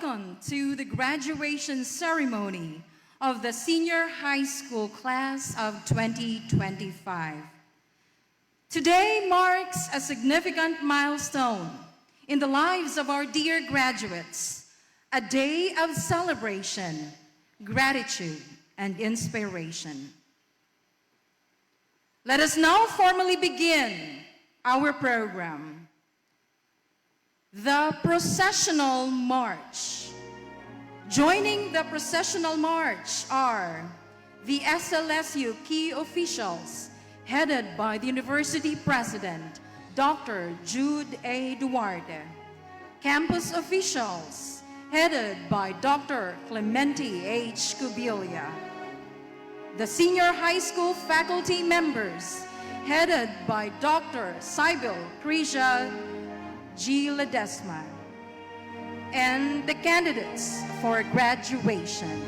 welcome to the graduation ceremony of the senior high school class of 2025. Today marks a significant milestone in the lives of our dear graduates, a day of celebration, gratitude, and inspiration. Let us now formally begin our program. The Processional March. Joining the Processional March are the SLSU key officials headed by the University President, Dr. Jude A. Duarte. Campus officials headed by Dr. Clemente H. Cubilia. The senior high school faculty members headed by Dr. Sybil Krisha G. Ledesma, and the candidates for graduation.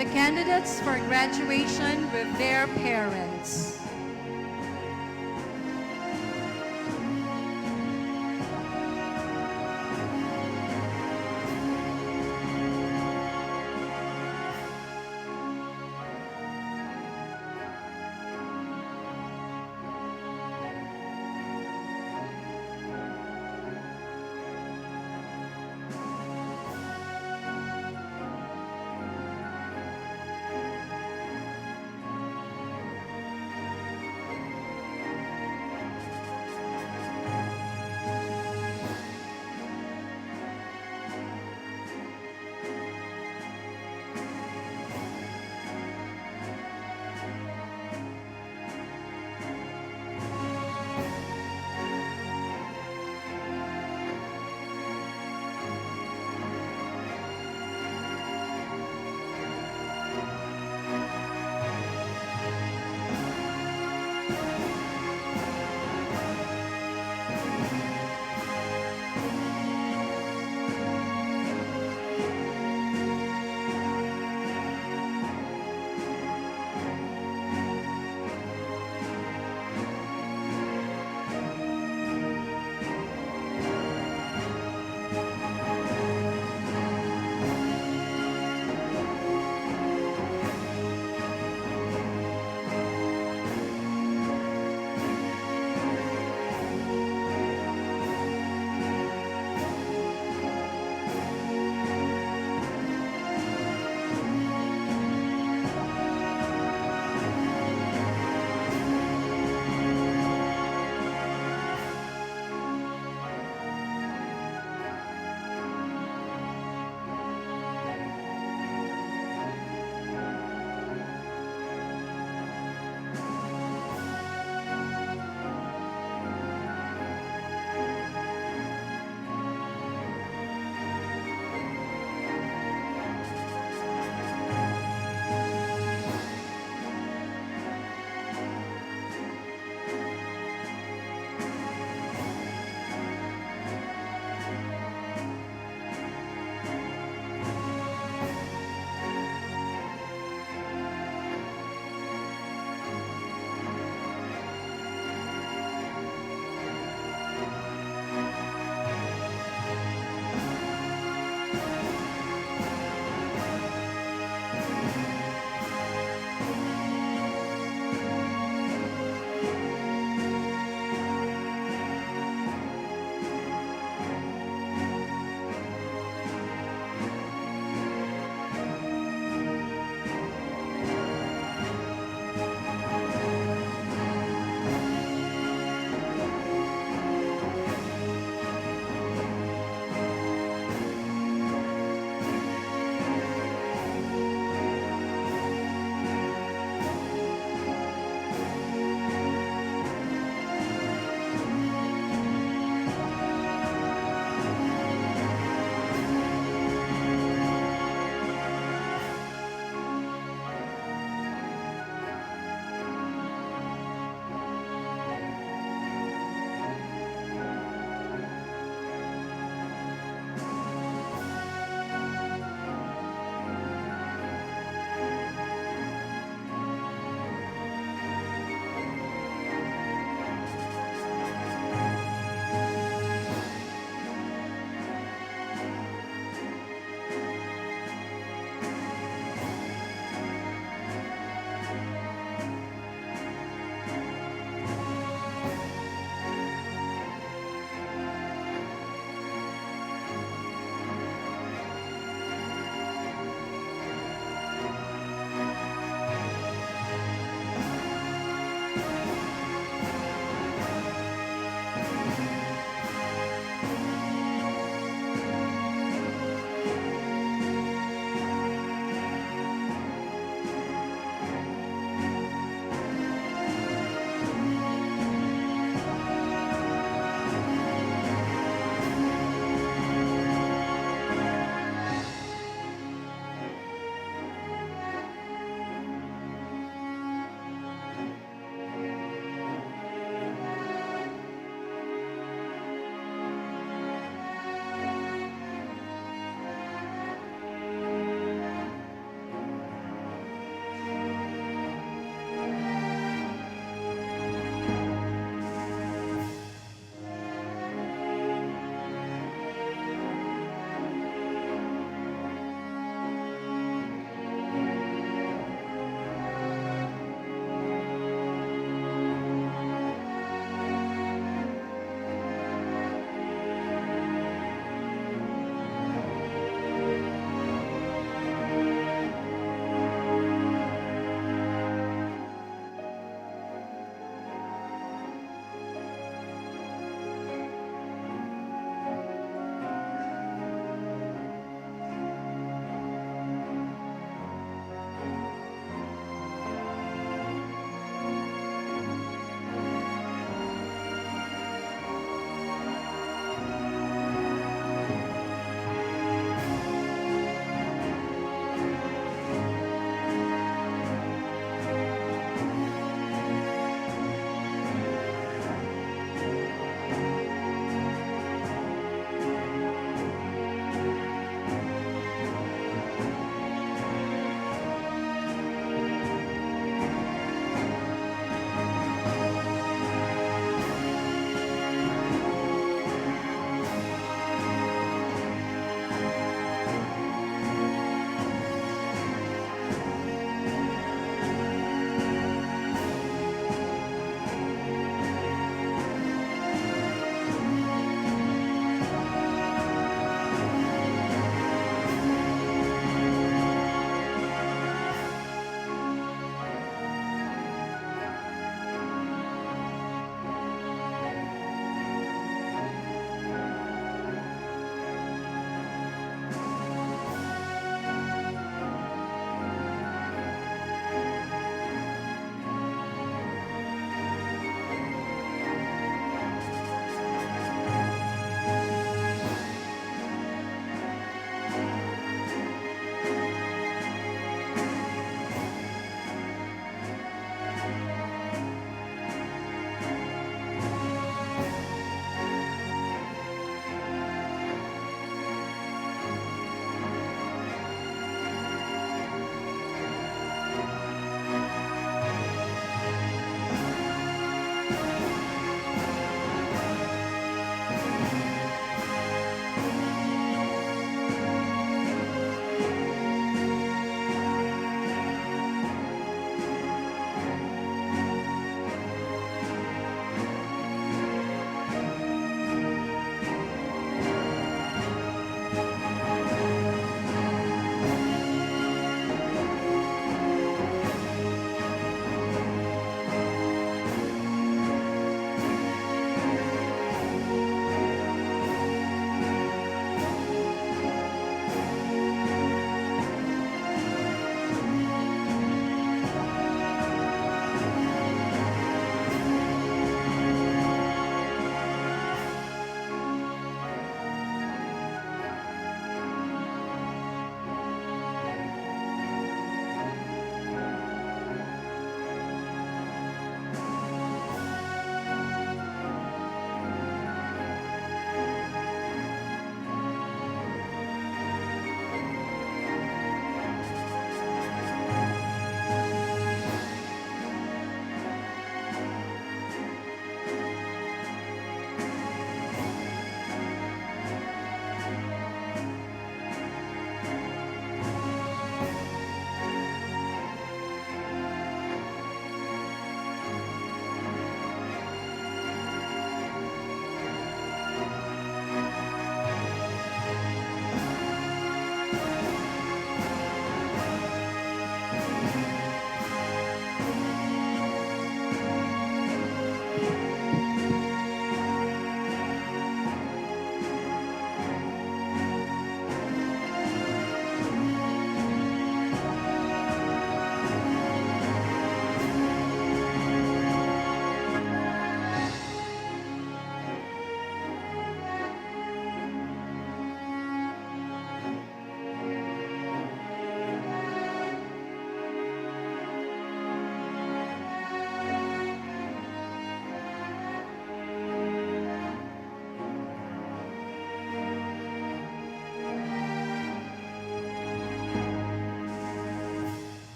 The candidates for graduation with their parents.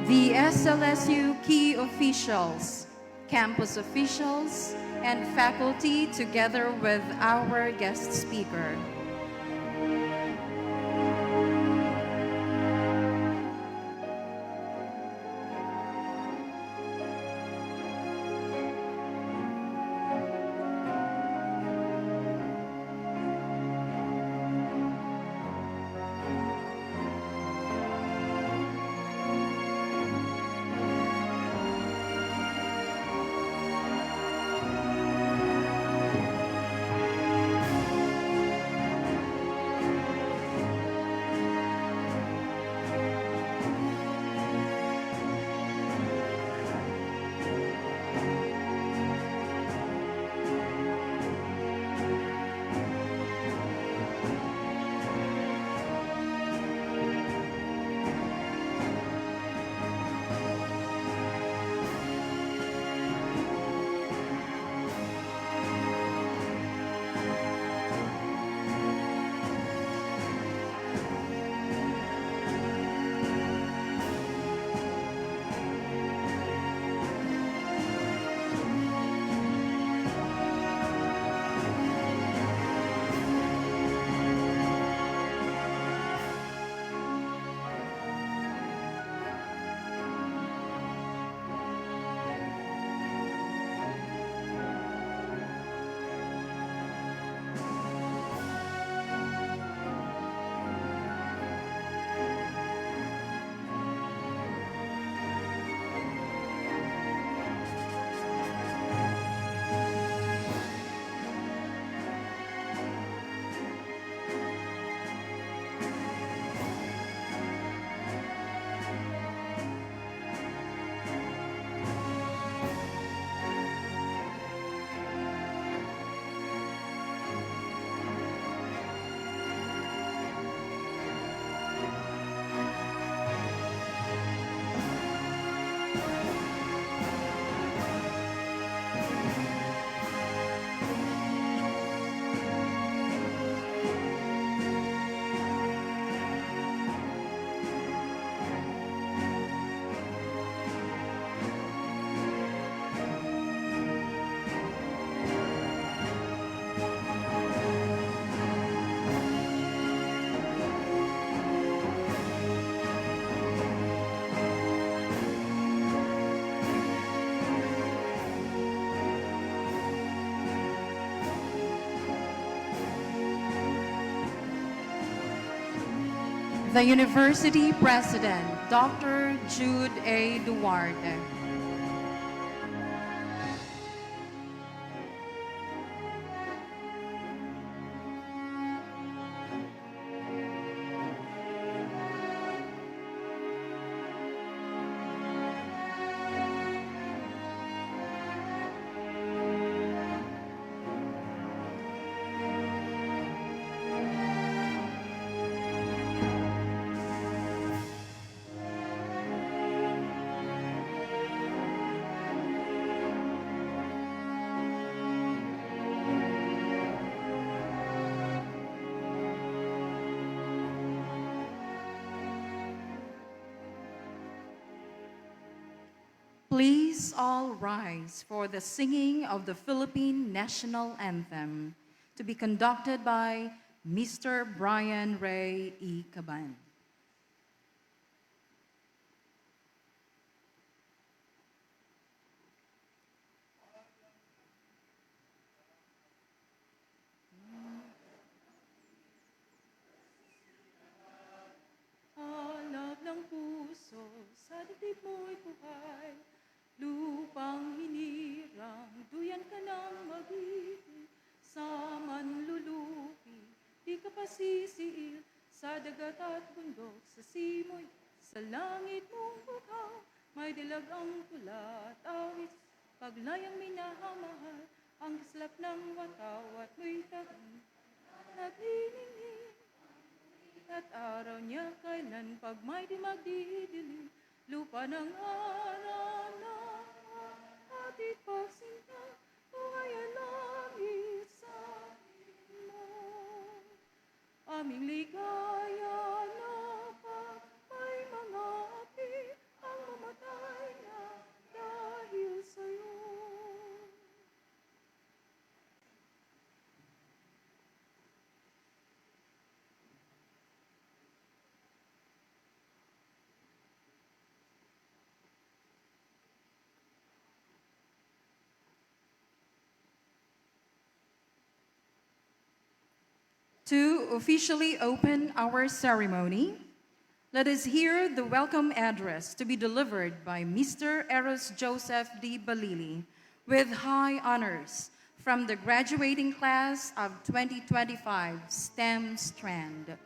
the SLSU key officials, campus officials, and faculty, together with our guest speaker. The University President, Dr. Jude A. Duarte. Please all rise for the singing of the Philippine National Anthem, to be conducted by Mr. Brian Ray E. Caban. Alab ng puso, sa dibdib mo'y buhay, lupang hinirang, duyan ka ng mag-ibig, sa manlulupi, di ka pasisiil, sa dagat at bundok, sa simoy, sa langit mong bukaw, may dilag ang tula at awit, paglayang minamahal, ang kislap ng wataw at mo'y tagang, nagniningning, at araw niya kailan pag may di magdidilim, lupa ng araw na atit pagsinta, buhay ang langit sa mo. Aming ligaya na pag may mga api, ang To officially open our ceremony, let us hear the welcome address to be delivered by Mr. Eros Joseph D. Balili with high honors from the graduating class of 2025 STEM Strand.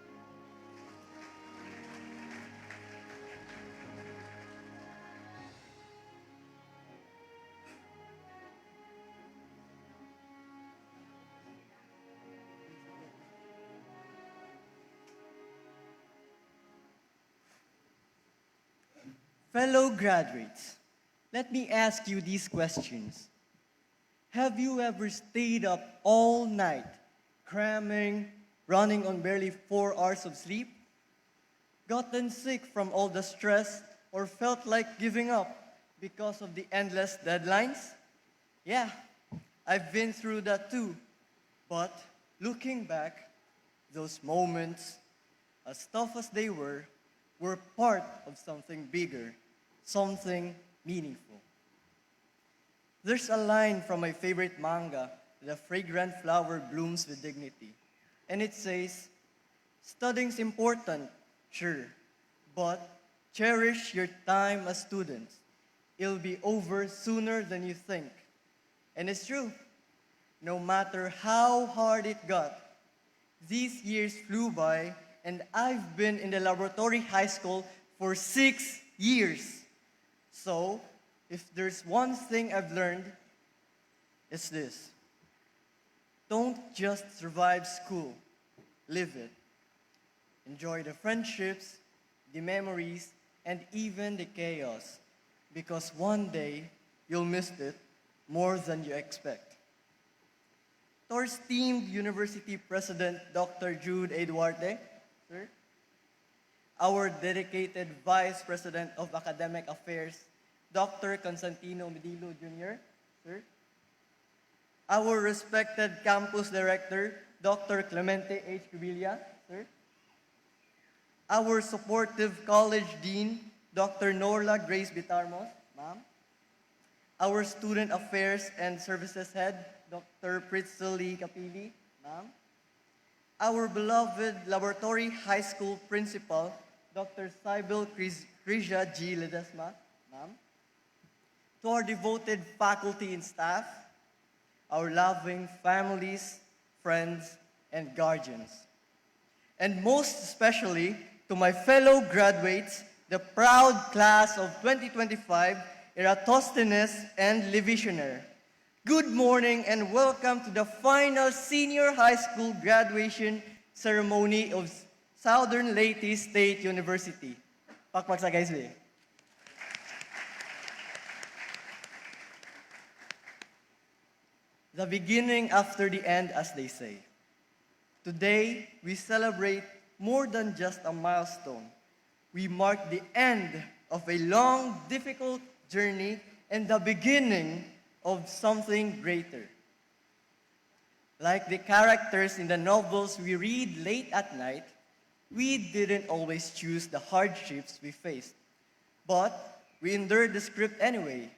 Fellow graduates, let me ask you these questions. Have you ever stayed up all night, cramming, running on barely 4 hours of sleep? Gotten sick from all the stress, or felt like giving up because of the endless deadlines? Yeah, I've been through that too. But looking back, those moments, as tough as they were part of something bigger, something meaningful. There's a line from my favorite manga, The Fragrant Flower Blooms with Dignity. And it says, studying's important, sure, but cherish your time as students. It'll be over sooner than you think. And it's true. No matter how hard it got, these years flew by, and I've been in the laboratory high school for 6 years. So, if there's one thing I've learned, it's this. Don't just survive school, live it. Enjoy the friendships, the memories, and even the chaos, because one day you'll miss it more than you expect. To our esteemed University President, Dr. Jude A. Duarte, sir. Our dedicated Vice President of Academic Affairs, Dr. Constantino Medilo Jr., sir. Our respected Campus Director, Dr. Clemente H. Cubilla, sir. Our supportive College Dean, Dr. Norla Grace Bitarmos, ma'am. Our Student Affairs and Services Head, Dr. Pritzel Lee Capili, ma'am. Our beloved Laboratory High School Principal, Dr. Sybil Krisia G. Ledesma, ma'am. To our devoted faculty and staff, our loving families, friends, and guardians. And most especially, to my fellow graduates, the proud class of 2025, Eratosthenes and Levisioner. Good morning and welcome to the final senior high school graduation ceremony of Southern Leyte State University. Pakpak sa guys, be. The beginning after the end, as they say. Today, we celebrate more than just a milestone. We mark the end of a long, difficult journey and the beginning of something greater. Like the characters in the novels we read late at night, we didn't always choose the hardships we faced, but we endured the script anyway.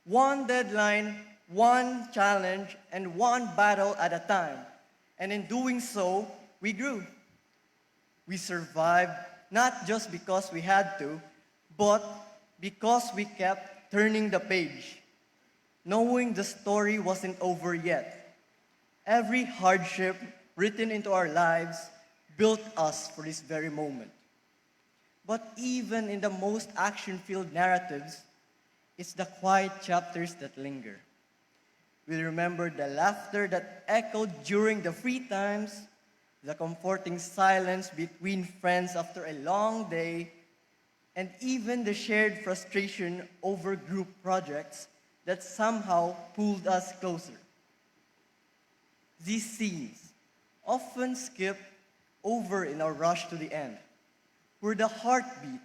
One deadline, one challenge, and one battle at a time. And in doing so, we grew. We survived not just because we had to, but because we kept turning the page, knowing the story wasn't over yet. Every hardship written into our lives built us for this very moment. But even in the most action-filled narratives, it's the quiet chapters that linger. We remember the laughter that echoed during the free times, the comforting silence between friends after a long day, and even the shared frustration over group projects that somehow pulled us closer. These scenes, often skipped over in our rush to the end, were the heartbeat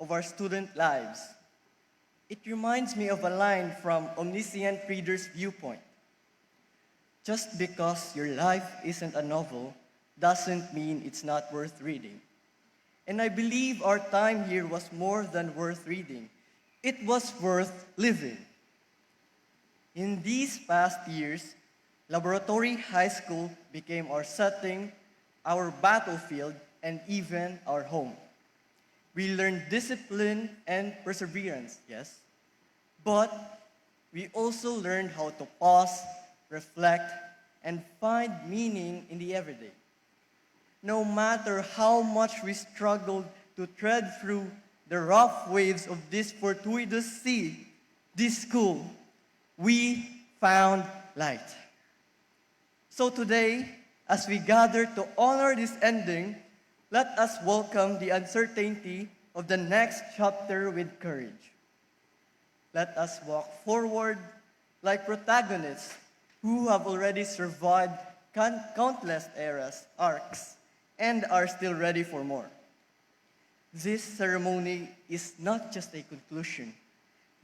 of our student lives. It reminds me of a line from Omniscient Reader's Viewpoint. Just because your life isn't a novel doesn't mean it's not worth reading. And I believe our time here was more than worth reading. It was worth living. In these past years, Laboratory High School became our setting our battlefield, and even our home. We learn discipline and perseverance, yes, but we also learn how to pause, reflect, and find meaning in the everyday. No matter how much we struggled to tread through the rough waves of this fortuitous sea, this school, we found light. So today, as we gather to honor this ending, let us welcome the uncertainty of the next chapter with courage. Let us walk forward like protagonists who have already survived countless eras, arcs, and are still ready for more. This ceremony is not just a conclusion,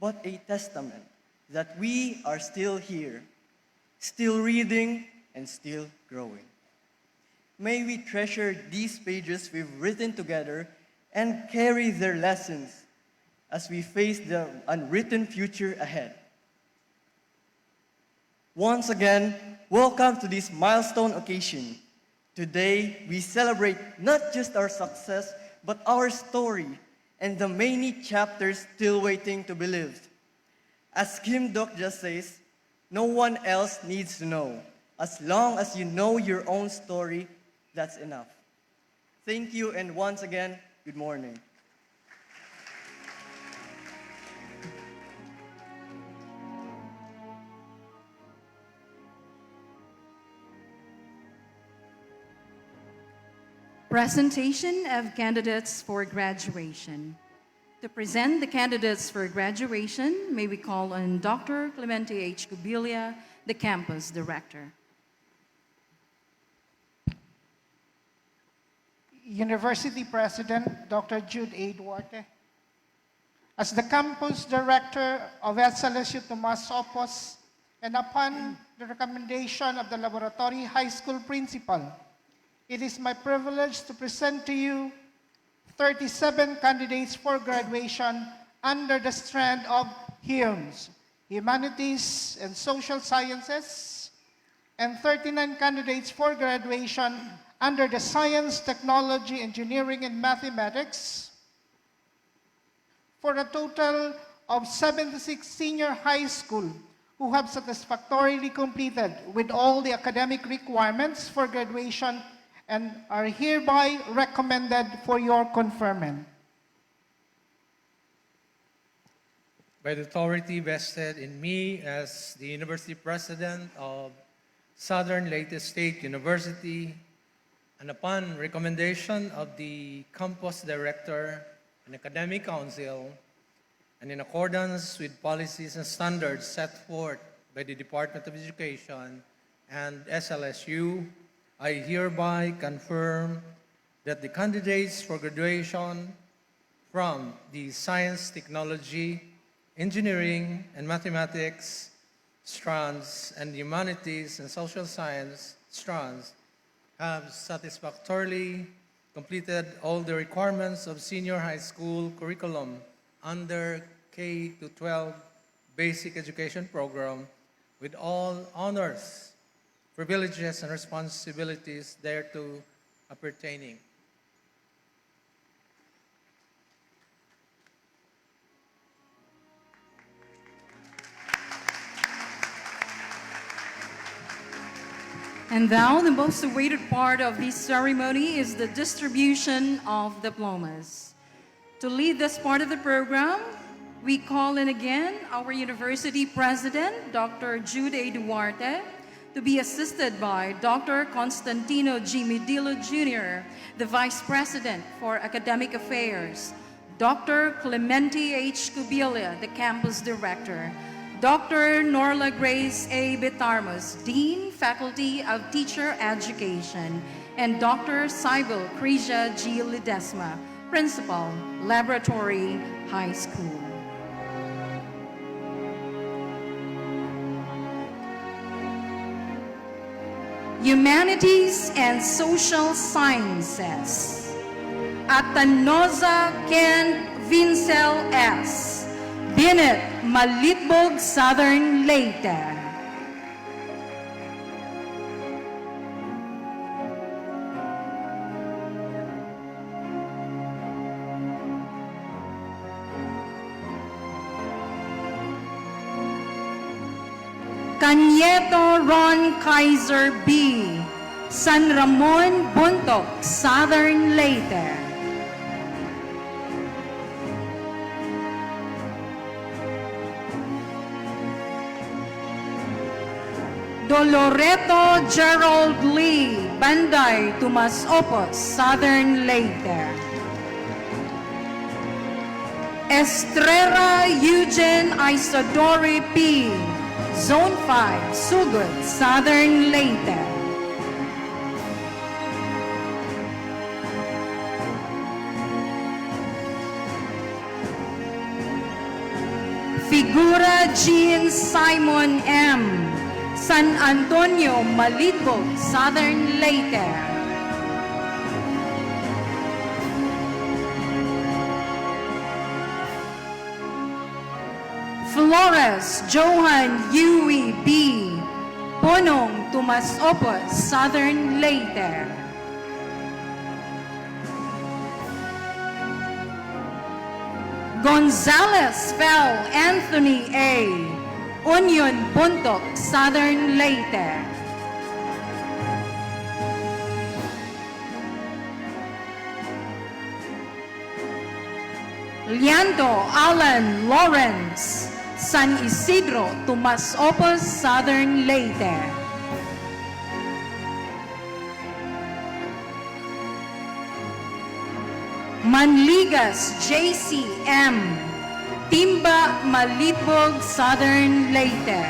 but a testament that we are still here, still reading, and still growing. May we treasure these pages we've written together and carry their lessons as we face the unwritten future ahead. Once again, welcome to this milestone occasion. Today, we celebrate not just our success, but our story and the many chapters still waiting to be lived. As Kim Dok just says, no one else needs to know. As long as you know your own story, that's enough. Thank you, and once again, good morning. Presentation of candidates for graduation. To present the candidates for graduation, may we call on Dr. Clemente H. Cubilia, the campus director. University President, Dr. Jude A. Duarte. As the campus director of SLSU Tomas Opos, and upon the recommendation of the laboratory high school principal, it is my privilege to present to you 37 candidates for graduation under the strand of HUMS, Humanities and Social Sciences, and 39 candidates for graduation under the Science, Technology, Engineering, and Mathematics, for a total of 76 senior high school who have satisfactorily completed with all the academic requirements for graduation and are hereby recommended for your conferment. By the authority vested in me as the University President of Southern Leyte State University, and upon recommendation of the Campus Director and Academic Council, and in accordance with policies and standards set forth by the Department of Education and SLSU, I hereby confirm that the candidates for graduation from the Science, Technology, Engineering, and Mathematics strands and Humanities and Social Science strands have satisfactorily completed all the requirements of senior high school curriculum under K-12 basic education program with all honors, privileges, and responsibilities thereto appertaining. And now, the most awaited part of this ceremony is the distribution of diplomas. To lead this part of the program, we call in again our University President, Dr. Jude A. Duarte, to be assisted by Dr. Constantino G. Medilo Jr., the Vice President for Academic Affairs, Dr. Clemente H. Cubilia, the Campus Director, Dr. Norla Grace A. Bitarmos, Dean, Faculty of Teacher Education, and Dr. Cybel Crisia G. Ledesma, Principal, Laboratory High School. Humanities and Social Sciences. Atanoza Ken Vincel S. Binet, Malitbog, Southern Leyte. Cañeto Ron Kaiser B. San Ramon Buntok, Southern Leyte. Doloreto Gerald Lee, Banday, Tomas Opos, Southern Leyte. Estrella Eugene Isadori P. Zone 5, Sugod, Southern Leyte. Figura Jean Simon M. San Antonio, Malitbog, Southern Leyte. Flores Johan Yui B. Ponong, Tomas Opos, Southern Leyte. Gonzalez Fel Anthony A. Union Buntok, Southern Leyte. Liando Alan Lawrence, San Isidro, Tomas Opos, Southern Leyte. Manligas JCM, Timba, Malitbog, Southern Leyte.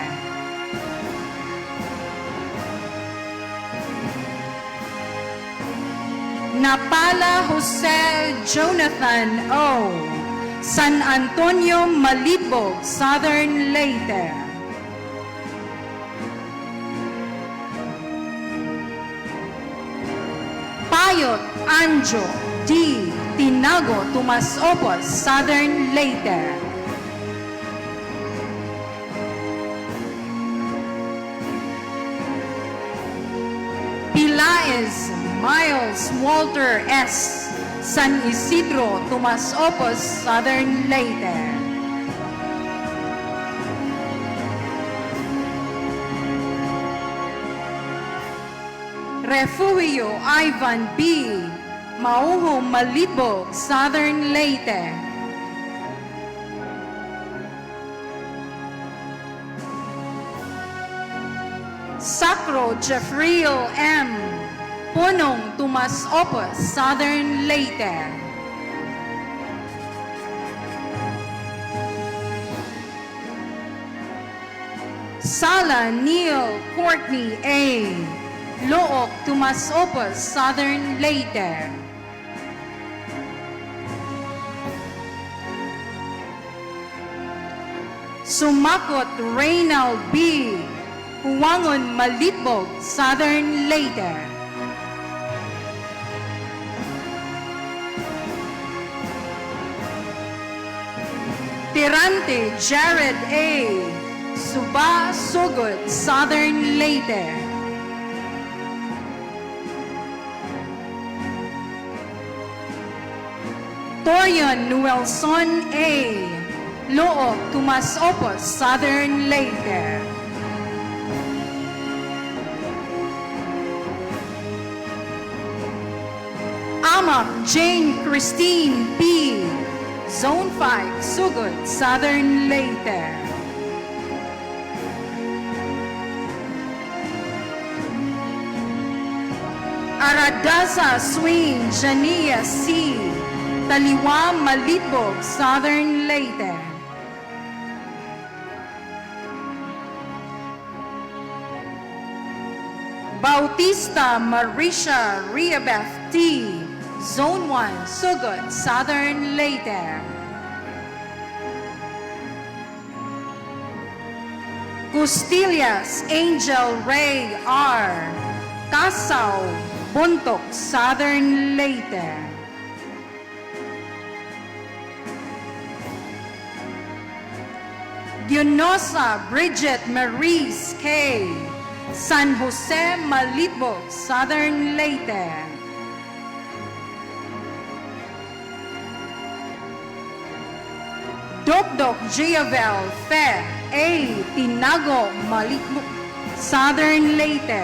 Napala Jose Jonathan O. San Antonio, Malitbog, Southern Leyte. Payot Anjo D. Tinago, Tomas Opos, Southern Leyte. Pilaes Miles Walter S. San Isidro, Tomas Opos, Southern Leyte. Refugio Ivan B. Mauho, Malitbog, Southern Leyte. Sacro Jeffriel M. Punong, Tomas Opos, Southern Leyte. Sala Neil Courtney A. Look, Tomas Opos, Southern Leyte. Sumakot Reynald B. Huwangon, Malitbog, Southern Leyte. Tirante Jared A. Suba, Sugod, Southern Leyte. Torian Nuelson A. Loob, Tomas Opos, Southern Leyte. Amak Jane Christine P. Zone 5, Sugod, Southern Leyte. Aradasa Swing Jania C. Taliwa, Malitbog, Southern Leyte. Bautista Marisha Riabeth T. Zone 1, Sugod, Southern Leyte. Custillas Angel Ray R. Kasaw, Buntok, Southern Leyte. Dionosa Bridget Maurice K. San Jose, Malitbog, Southern Leyte. Dokdok Giavel Fe. A. Tinago, Malitbo, Southern Leyte.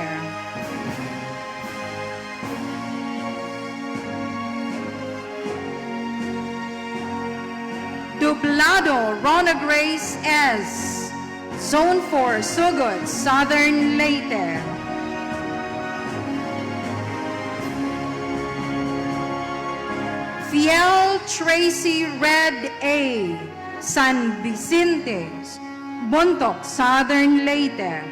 Dublado, Rona Grace S. Zone 4, Sugod, Southern Leyte. Fiel Tracy Red A. San Vicente, Bontoc, Southern Leyte.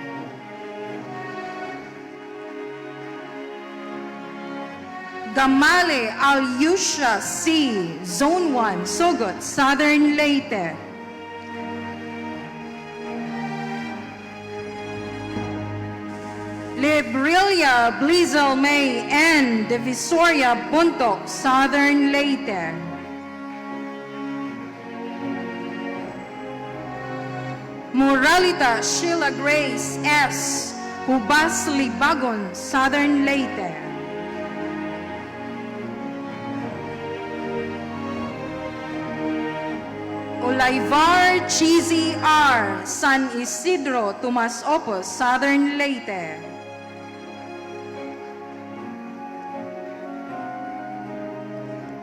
Gamale Alyusha C. Zone 1, Sugod, Southern Leyte. Librilia Blizel May N. Divisoria, Bontoc, Southern Leyte. Moralita Sheila Grace S. Hubas Libagon, Southern Leyte. Olaivar Cheesy R. San Isidro, Tomas Opos, Southern Leyte.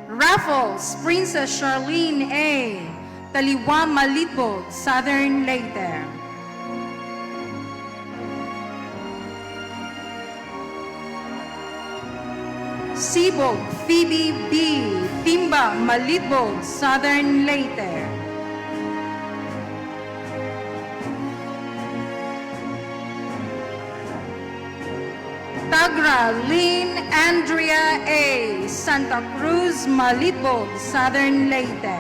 Raffles Princess Charlene A. Taliwa Malitbo, Southern Leyte. Sibog Phoebe B. Timba Malitbo, Southern Leyte. Tagra Lynn Andrea A. Santa Cruz Malitbo, Southern Leyte.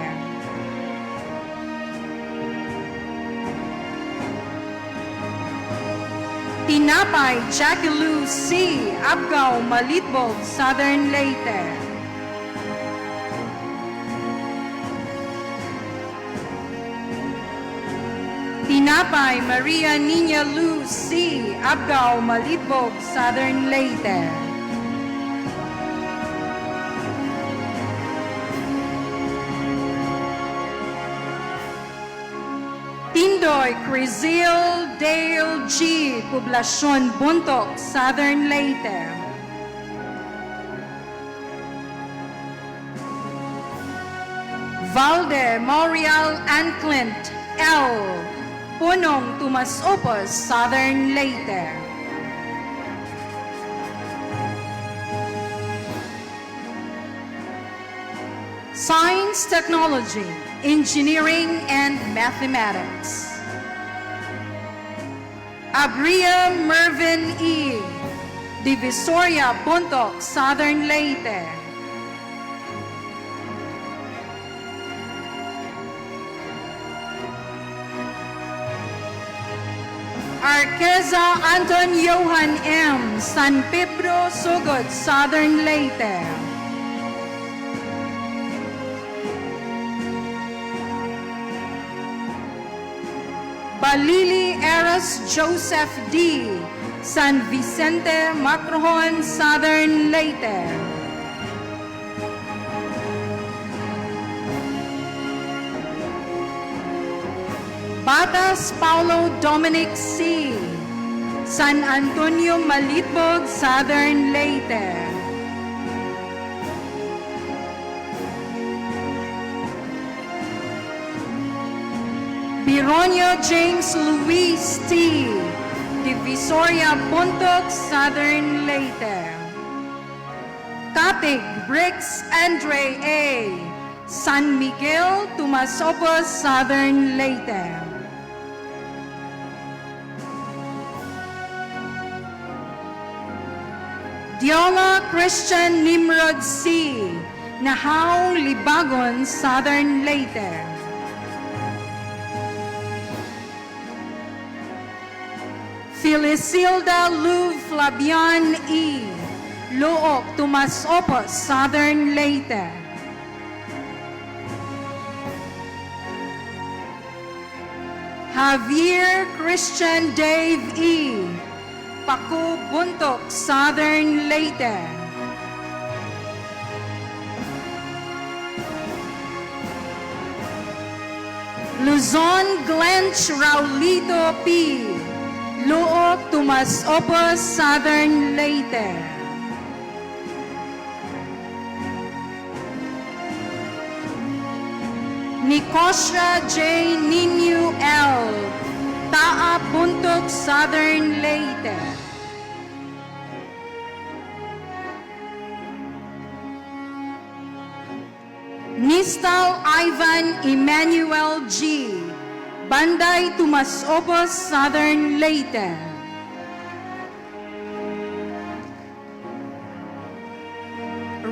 Tinapay Jackie Lou C. Abgao Malitbo, Southern Leyte. Tinapay Maria Nina Lou C. Abgao Malitbo, Southern Leyte. Tindoy Crizil Dale G. Poblacion Bontoc, Southern Leyte. Valde Morial Anclint L. Punong Tomas Opos, Southern Leyte. Science, Technology, Engineering, and Mathematics. Abria Mervin E. Divisoria, Bontoc, Southern Leyte. Arqueza Anton Johan M. San Pedro, Sugod, Southern Leyte. Balili Eros Joseph D. San Vicente, Macrohon, Southern Leyte. Batas Paulo Dominic C. San Antonio Malitbog, Southern Leyte. Bironio James Luis T. Divisoria Bontoc, Southern Leyte. Katig Briggs Andre A. San Miguel, Tumasopos, Southern Leyte. Dionga Christian Nimrod C. Nahaw Libagon, Southern Leyte. Felicilda Lou Flabian E. Look, Tumasopos, Southern Leyte. Javier Christian Dave E. Paku Buntok, Southern Leyte. Luzon, Glench Raulito P. Luok, Tomas Opos, Southern Leyte. Nicosha J. Ninu L. Taa Buntok, Southern Leyte. Nistal Ivan Emmanuel G. Banday Tomas Opos, Southern Leyte.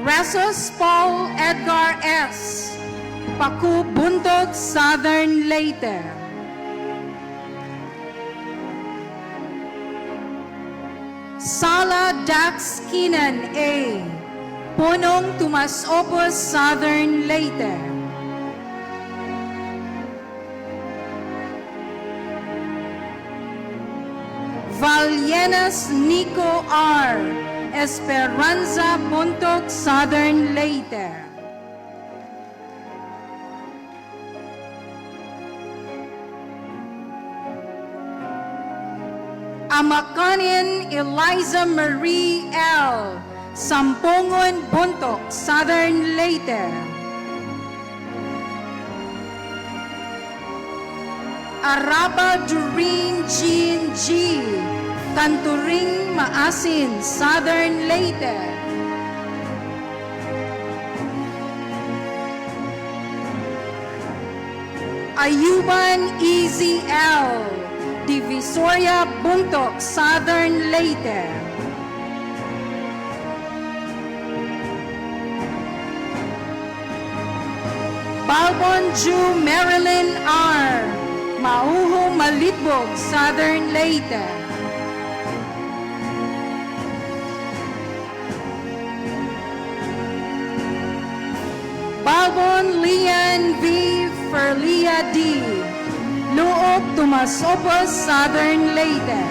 Resos Paul Edgar S. Paku Buntok, Southern Leyte. Sala Dax Kinan A. Ponong Tomas Opos, Southern Leyte. Valienas Nico R. Esperanza Buntok, Southern Leyte. Amakanin Eliza Marie L. Sampungon Buntok, Southern Leyte. Araba Doreen Jean G. Kanturing Maasin, Southern Leyte. Ayuban Easy L. Divisoria Buntok, Southern Leyte. Balbon Ju Marilyn R. Mauho Malitbog, Southern Leyte. Balbon Lian V. Ferlia D. Luok Tomas Opos, Southern Leyte.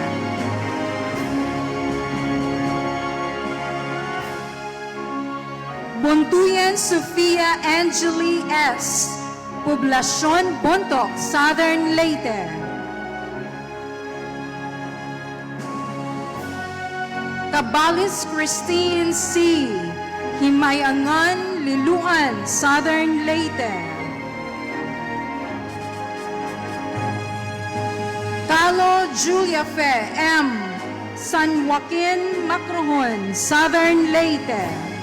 Buntuyan Sofia Angeli S. Poblasyon Bontok, Southern Leyte. Cabalis Christine C. Himayangan, Liluan, Southern Leyte. Calo Julia Fe M. San Joaquin, Macrohon, Southern Leyte.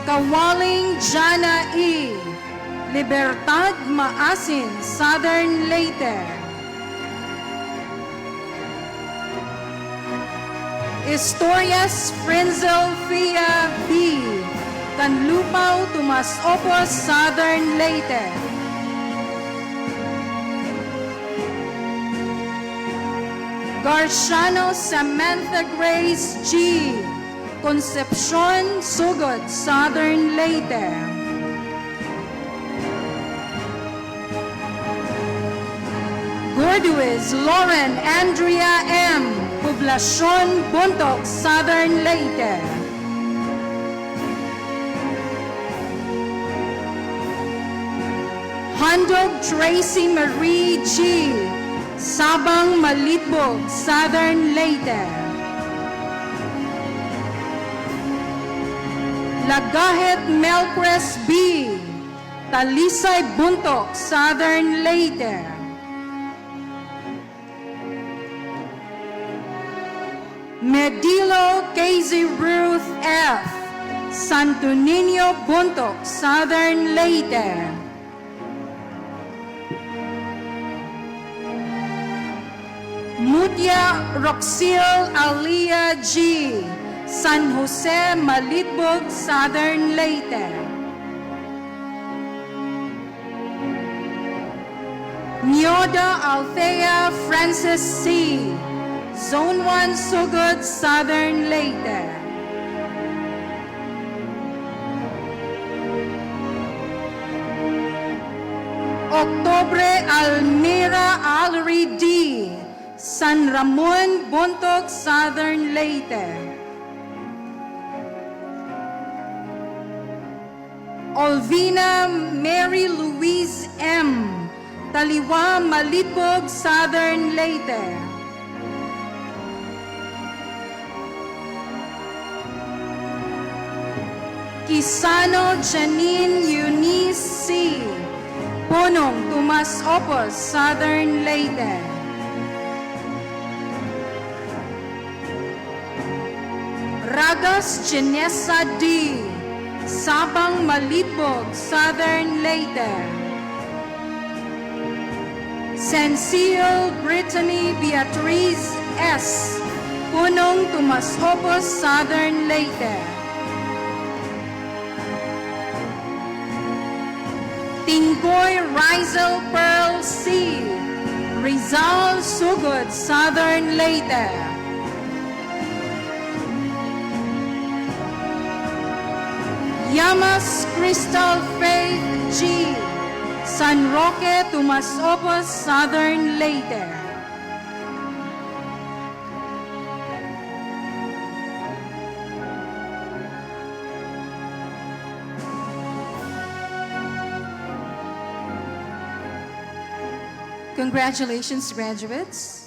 Kawaling Jana E. Libertad Maasin, Southern Leyte. Historias Frenzel Fia B. Canlupaw Tomas Opos, Southern Leyte. Garciano Samantha Grace G. Concepcion Sugod, Southern Leyte. Gorduiz Lauren Andrea M. Poblasyon Bontok, Southern Leyte. Handog Tracy Marie G. Sabang Malitbog, Southern Leyte. Lagahet Melcres B. Talisay Buntok, Southern Leyte. Medilo Casey Ruth F. Santo Niño Buntok, Southern Leyte. Mutya Roxil Alia G. San Jose, Malitbog, Southern Leyte. Nyoda Althea Francis C. Zone 1 Sugod, Southern Leyte. Octobre Almira Alri D. San Ramon, Bontok, Southern Leyte. Olvina Mary Louise M., Taliwa, Malitbog, Southern Leyte. Kisano Janine Eunice C., Punong, Tomas Opos, Southern Leyte. Ragas Janessa D., Sabang Malitbog, Southern Leyte. Sencille Brittany Beatriz S., Punong, Tomas Opos, Southern Leyte. Tinggoy Rizel Pearl C., Rizal Sugod, Southern Leyte. Yamas Crystal Faith G., San Roque, Tomas Opos, Southern Leyte. Congratulations, graduates.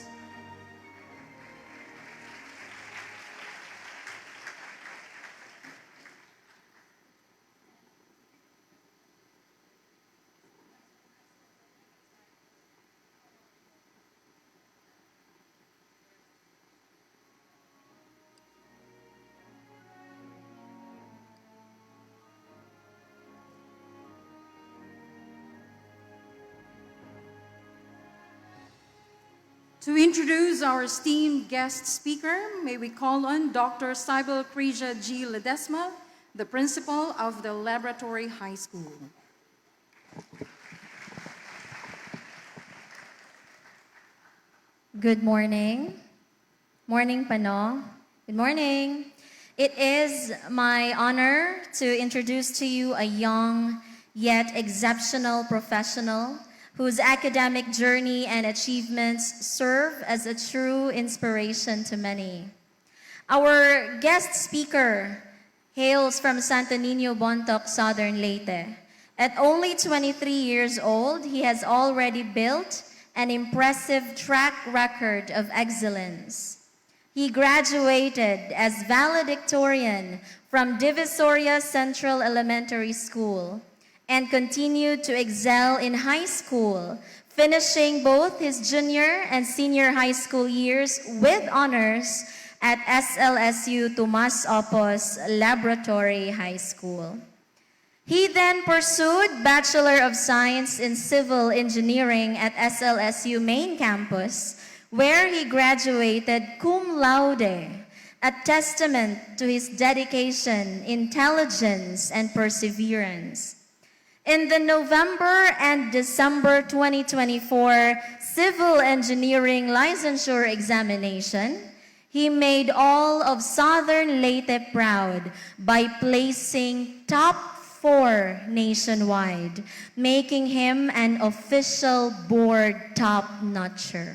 To introduce our esteemed guest speaker, may we call on Dr. Cybel Creja G. Ledesma, the principal of the Laboratory High School. Good morning. Morning, Pano. Good morning. It is my honor to introduce to you a young yet exceptional professional whose academic journey and achievements serve as a true inspiration to many. Our guest speaker hails from Santo Niño Bontoc, Southern Leyte. At only 23 years old, he has already built an impressive track record of excellence. He graduated as valedictorian from Divisoria Central Elementary School and continued to excel in high school, finishing both his junior and senior high school years with honors at SLSU Tomas Opos Laboratory High School. He then pursued Bachelor of Science in Civil Engineering at SLSU Main Campus, where he graduated cum laude, a testament to his dedication, intelligence, and perseverance. In the November and December 2024 Civil Engineering Licensure Examination, he made all of Southern Leyte proud by placing top 4 nationwide, making him an official board top-notcher.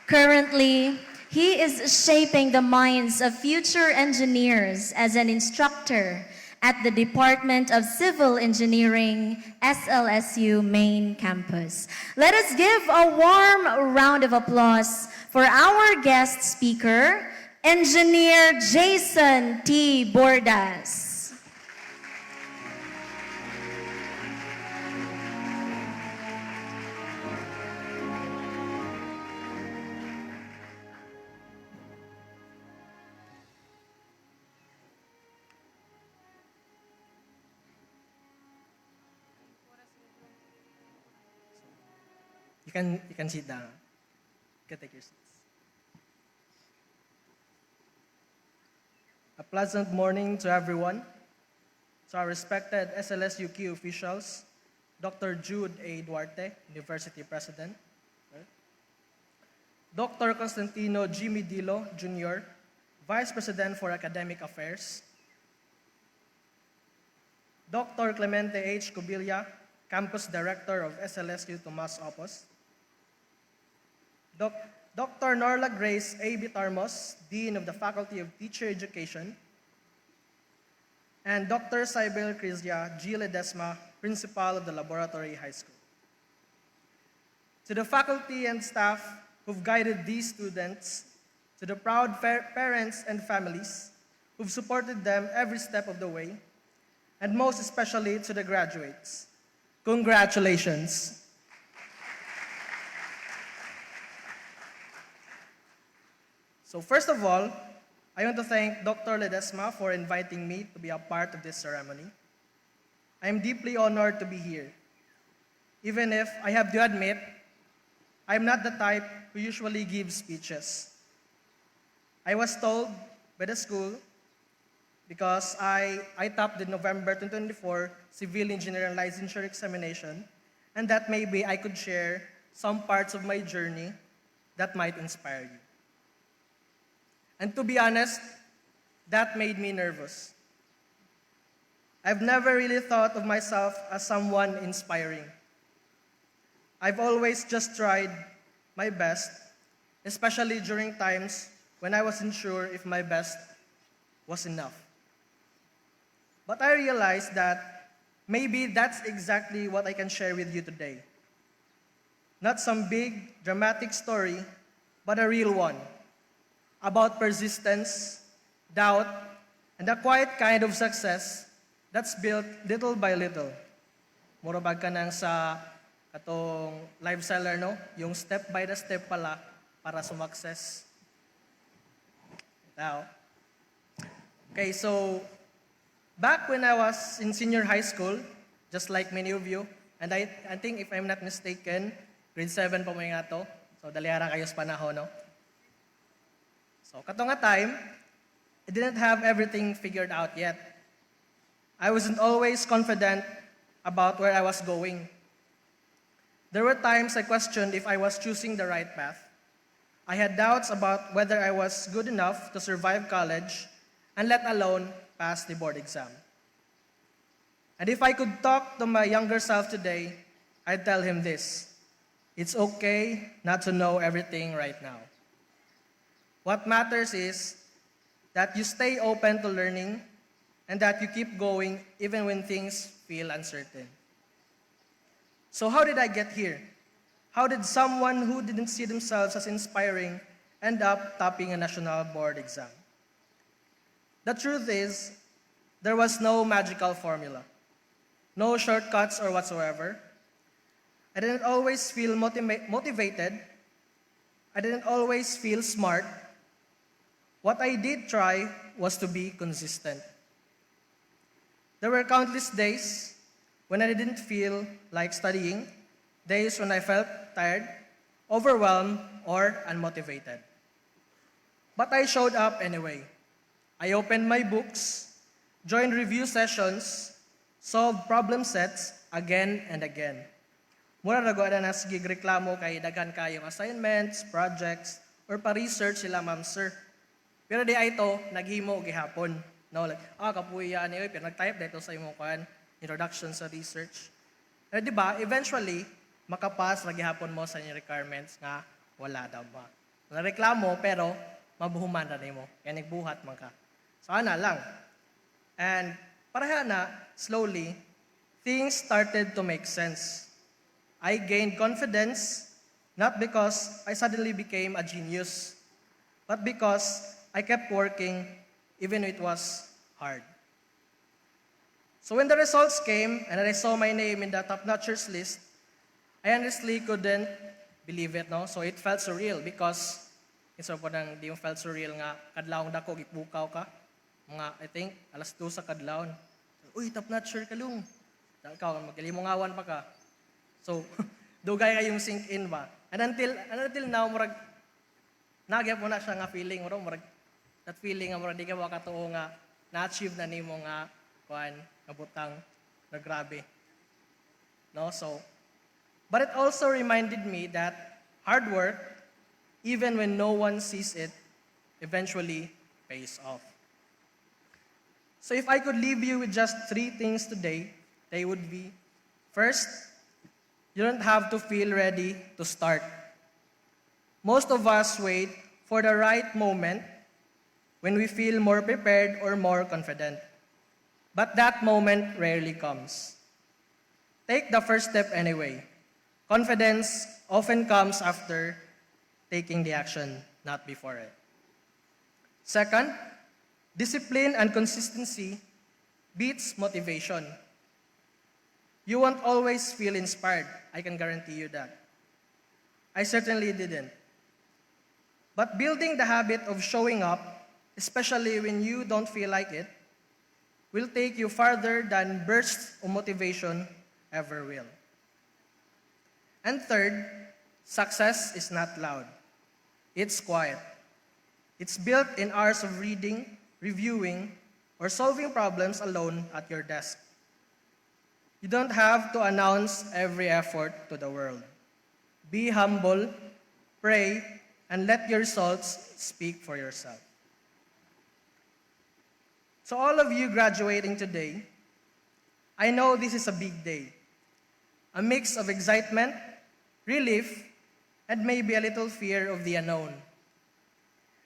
Currently, he is shaping the minds of future engineers as an instructor at the Department of Civil Engineering, SLSU Main Campus. Let us give a warm round of applause for our guest speaker, Engineer Jason T. Bordas. You can sit down. You can take your seats. A pleasant morning to everyone. To our respected SLSU key officials, Dr. Jude A. Duarte, University President, Dr. Constantino G. Midilo, Jr., Vice President for Academic Affairs, Dr. Clemente H. Cubilla, Campus Director of SLSU Tomas Opos, Dr. Norla Grace A. Bitarmos, Dean of the Faculty of Teacher Education, and Dr. Cybel Crizia G. Ledesma, Principal of the Laboratory High School. To the faculty and staff who've guided these students, to the proud parents and families who've supported them every step of the way, and most especially to the graduates, congratulations. So first of all, I want to thank Dr. Ledesma for inviting me to be a part of this ceremony. I am deeply honored to be here, even if I have to admit, I'm not the type who usually gives speeches. I was told by the school because I topped the November 2024 Civil Engineering Licensure Examination, and that maybe I could share some parts of my journey that might inspire you. And to be honest, that made me nervous. I've never really thought of myself as someone inspiring. I've always just tried my best, especially during times when I wasn't sure if my best was enough. But I realized that maybe that's exactly what I can share with you today. Not some big, dramatic story, but a real one about persistence, doubt, and a quiet kind of success that's built little by little. Murabag ka nang sa katong live seller, no? Yung step by the step pala para sumakses. Now, okay, so back when I was in senior high school, just like many of you, and I think if I'm not mistaken, grade 7 pa mo nga to. So daliara kayo sa panahon, no? So kato nga time, I didn't have everything figured out yet. I wasn't always confident about where I was going. There were times I questioned if I was choosing the right path. I had doubts about whether I was good enough to survive college and let alone pass the board exam. And if I could talk to my younger self today, I'd tell him this: it's okay not to know everything right now. What matters is that you stay open to learning and that you keep going even when things feel uncertain. So how did I get here? How did someone who didn't see themselves as inspiring end up topping a national board exam? The truth is, there was no magical formula, no shortcuts or whatsoever. I didn't always feel motivated. I didn't always feel smart. What I did try was to be consistent. There were countless days when I didn't feel like studying, days when I felt tired, overwhelmed, or unmotivated. But I showed up anyway. I opened my books, joined review sessions, solved problem sets again and again. Mura na go na sige reklamo kay daghan kayong assignments, projects, or pa-research sila, ma'am, sir. Pero di ay ito, naghimo gihapon. No, like, kapuya niyo, pero nag-type dito sa imong introduction sa research. Pero di ba, eventually, makapass na gihapon mo sa inyong requirements nga wala daw ba. Nareklamo, pero mabuhuman na nimo. Kaya nagbuhat man ka. So, ana lang. And para na, slowly, things started to make sense. I gained confidence, not because I suddenly became a genius, but because I kept working even if it was hard. So when the results came and I saw my name in the top-notchers list, I honestly couldn't believe it, no? So it felt surreal because isa po nang di mo felt surreal nga kadlawong dako gipukaw ka. Mga, I think, alas 2 sa kadlawon. Uy, top-notcher ka lung. Ikaw, magkalimungawan pa ka. So, dugay kayong sink in ba? And until now, murag, nagyap mo na siya nga feeling, murag, that feeling nga murag di ka makatuo nga na-achieve na nimo nga nabutang na grabe. No? So, but it also reminded me that hard work, even when no one sees it, eventually pays off. So if I could leave you with just 3 things today, they would be, first, you don't have to feel ready to start. Most of us wait for the right moment when we feel more prepared or more confident. But that moment rarely comes. Take the first step anyway. Confidence often comes after taking the action, not before it. Second, discipline and consistency beats motivation. You won't always feel inspired, I can guarantee you that. I certainly didn't. But building the habit of showing up, especially when you don't feel like it, will take you farther than bursts of motivation ever will. And third, success is not loud. It's quiet. It's built in hours of reading, reviewing, or solving problems alone at your desk. You don't have to announce every effort to the world. Be humble, pray, and let your results speak for yourself. So all of you graduating today, I know this is a big day. A mix of excitement, relief, and maybe a little fear of the unknown.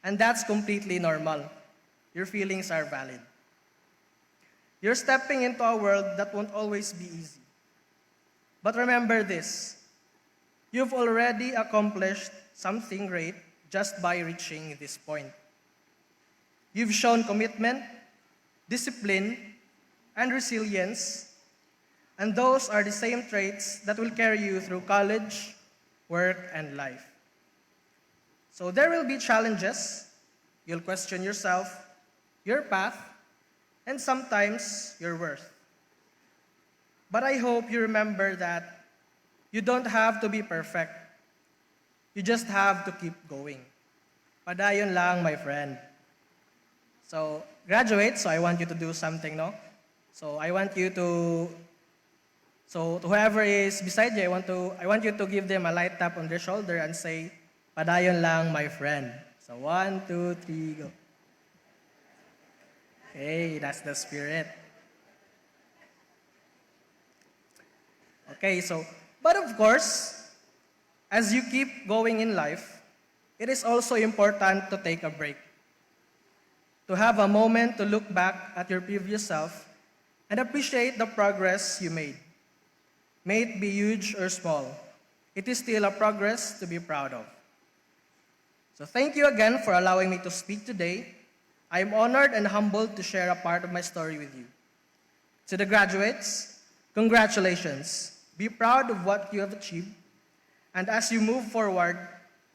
And that's completely normal. Your feelings are valid. You're stepping into a world that won't always be easy. But remember this, you've already accomplished something great just by reaching this point. You've shown commitment, discipline, and resilience, and those are the same traits that will carry you through college, work, and life. So there will be challenges. You'll question yourself, your path, and sometimes your worth. But I hope you remember that you don't have to be perfect. You just have to keep going. Padayon lang, my friend. So, graduate, so I want you to do something, no? So, I want you to, so to whoever is beside you, I want you to give them a light tap on their shoulder and say, Padayon lang, my friend. So, 1, 2, 3, go. Okay, that's the spirit. Okay, so, but of course, as you keep going in life, it is also important to take a break. To have a moment to look back at your previous self and appreciate the progress you made. May it be huge or small, it is still a progress to be proud of. So thank you again for allowing me to speak today. I am honored and humbled to share a part of my story with you. To the graduates, congratulations. Be proud of what you have achieved. And as you move forward,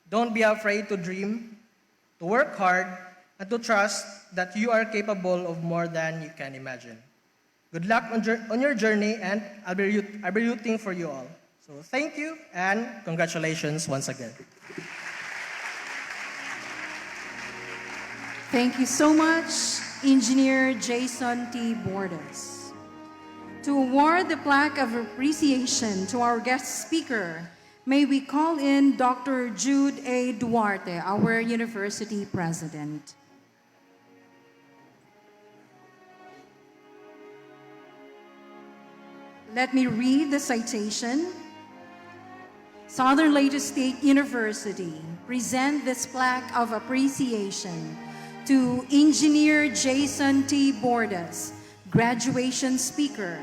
don't be afraid to dream, to work hard, and to trust that you are capable of more than you can imagine. Good luck on your journey, and I'll be rooting for you all. So thank you, and congratulations once again. Thank you so much, Engineer Jason T. Bordas. To award the plaque of appreciation to our guest speaker, may we call in Dr. Jude A. Duarte, our university president. Let me read the citation. Southern Leyte State University present this plaque of appreciation to Engineer Jason T. Bordas, graduation speaker,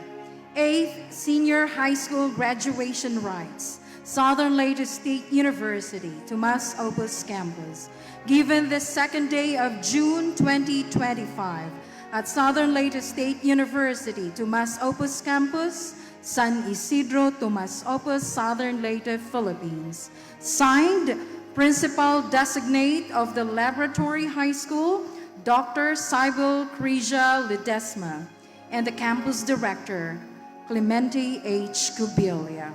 8th Senior High School Graduation Rites, Southern Leyte State University, Tomas Opus Campus, given the second day of June 2025 at Southern Leyte State University, Tomas Opus Campus, San Isidro, Tomas Opus, Southern Leyte, Philippines. Signed, Principal Designate of the Laboratory High School, Dr. Sybil Crisia Ledesma, and the Campus Director, Clemente H. Cubilia.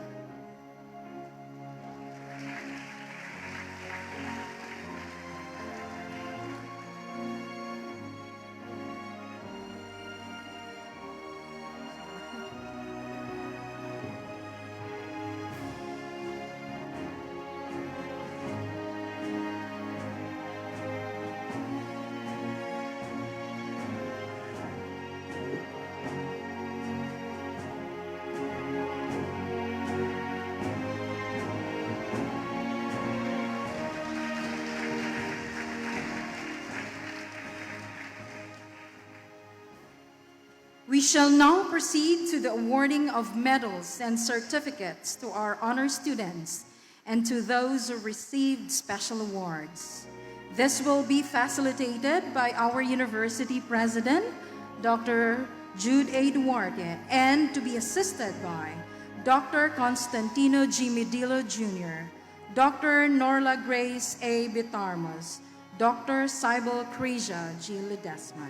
shall now proceed to the awarding of medals and certificates to our honor students and to those who received special awards. This will be facilitated by our university president, Dr. Jude A. Duarte, and to be assisted by Dr. Constantino G. Medilo Jr., Dr. Norla Grace A. Bitarmos, Dr. Cybel Creja G. Ledesma.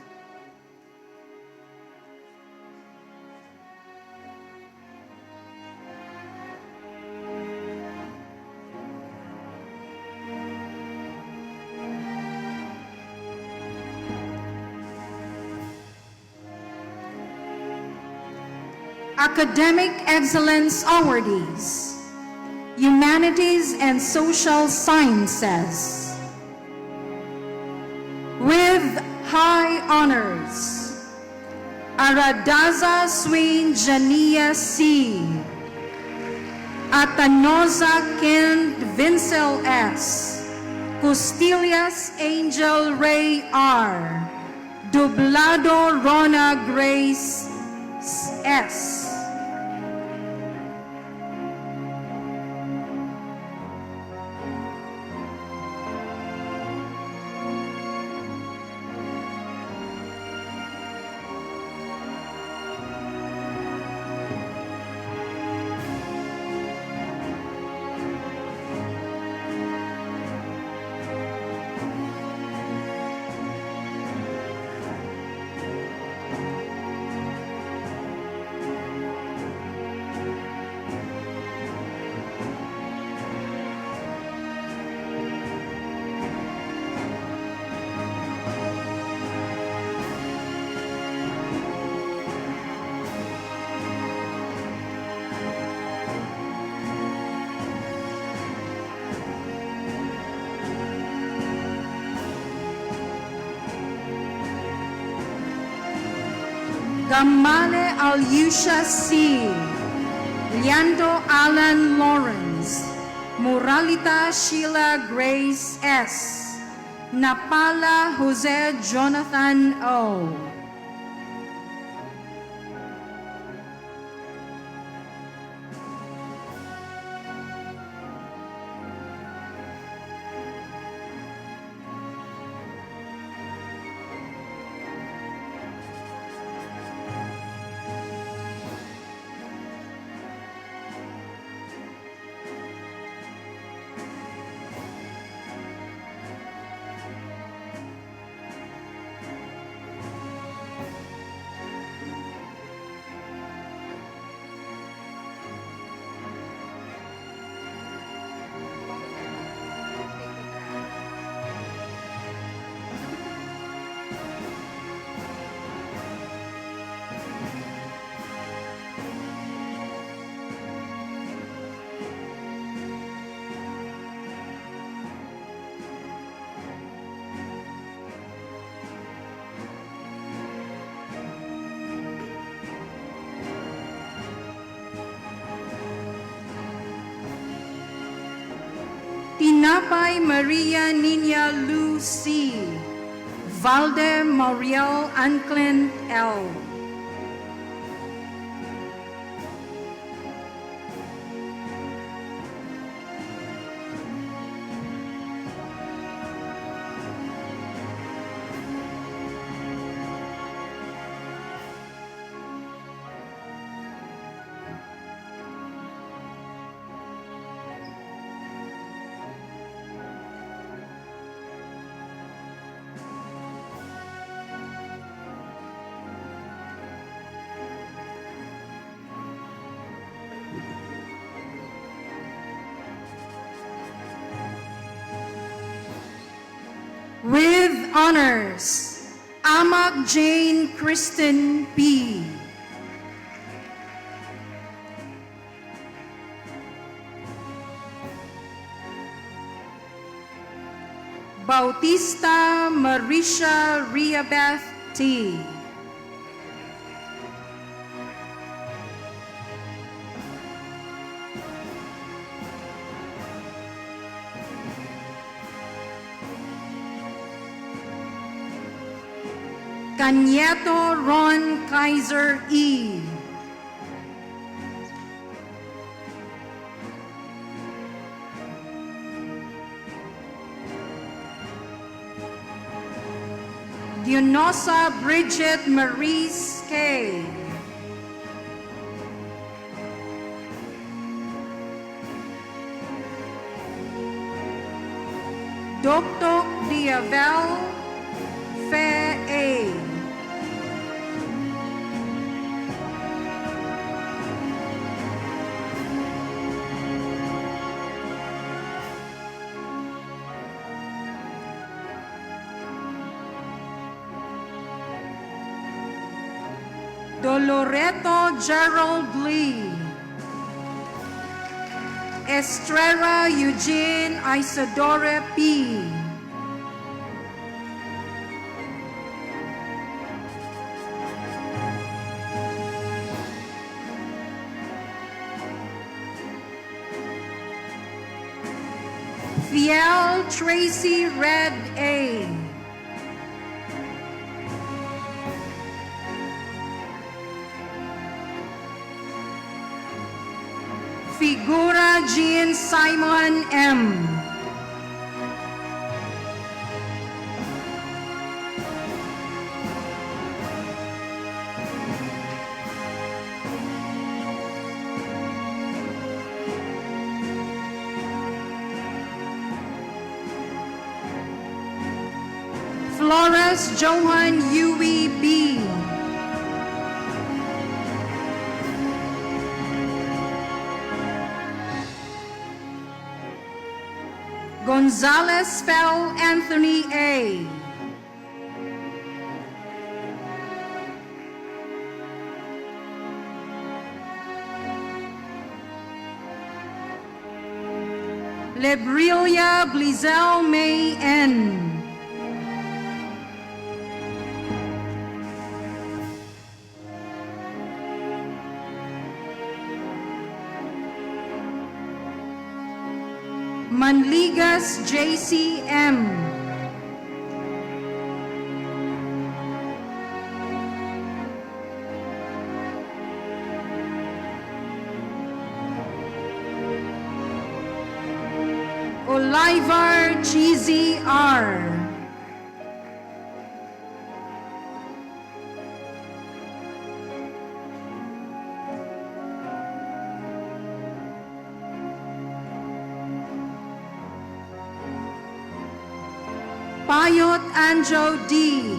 Academic Excellence Awardees, Humanities and Social Sciences. With high honors, Aradaza Swain Jania C. Atanoza Kent Vincel S. Costillas Angel Ray R. Dublado Rona Grace S. Gamale Alyusha C. Liando Alan Lawrence. Moralita Sheila Grace S. Napala Jose Jonathan O. Tinapay Maria Nina Lucy. Valde Mauriel Anclin L. With honors, Amak Jane Kristen P. Bautista Marisha Riabeth T. Canieto Ron Kaiser E. Dionosa Bridget Maurice K. Doktok Diavel Fe A. Doloreto Gerald Lee. Estrella Eugene Isidore P. Fiel Tracy Red A. Figura Jean Simon M. Flores Johan Yui B. Gonzalez Fel Anthony A. Lebrilia Blizel May N. Manligas JCM. Olivar Cheesy R. Payot Anjo D.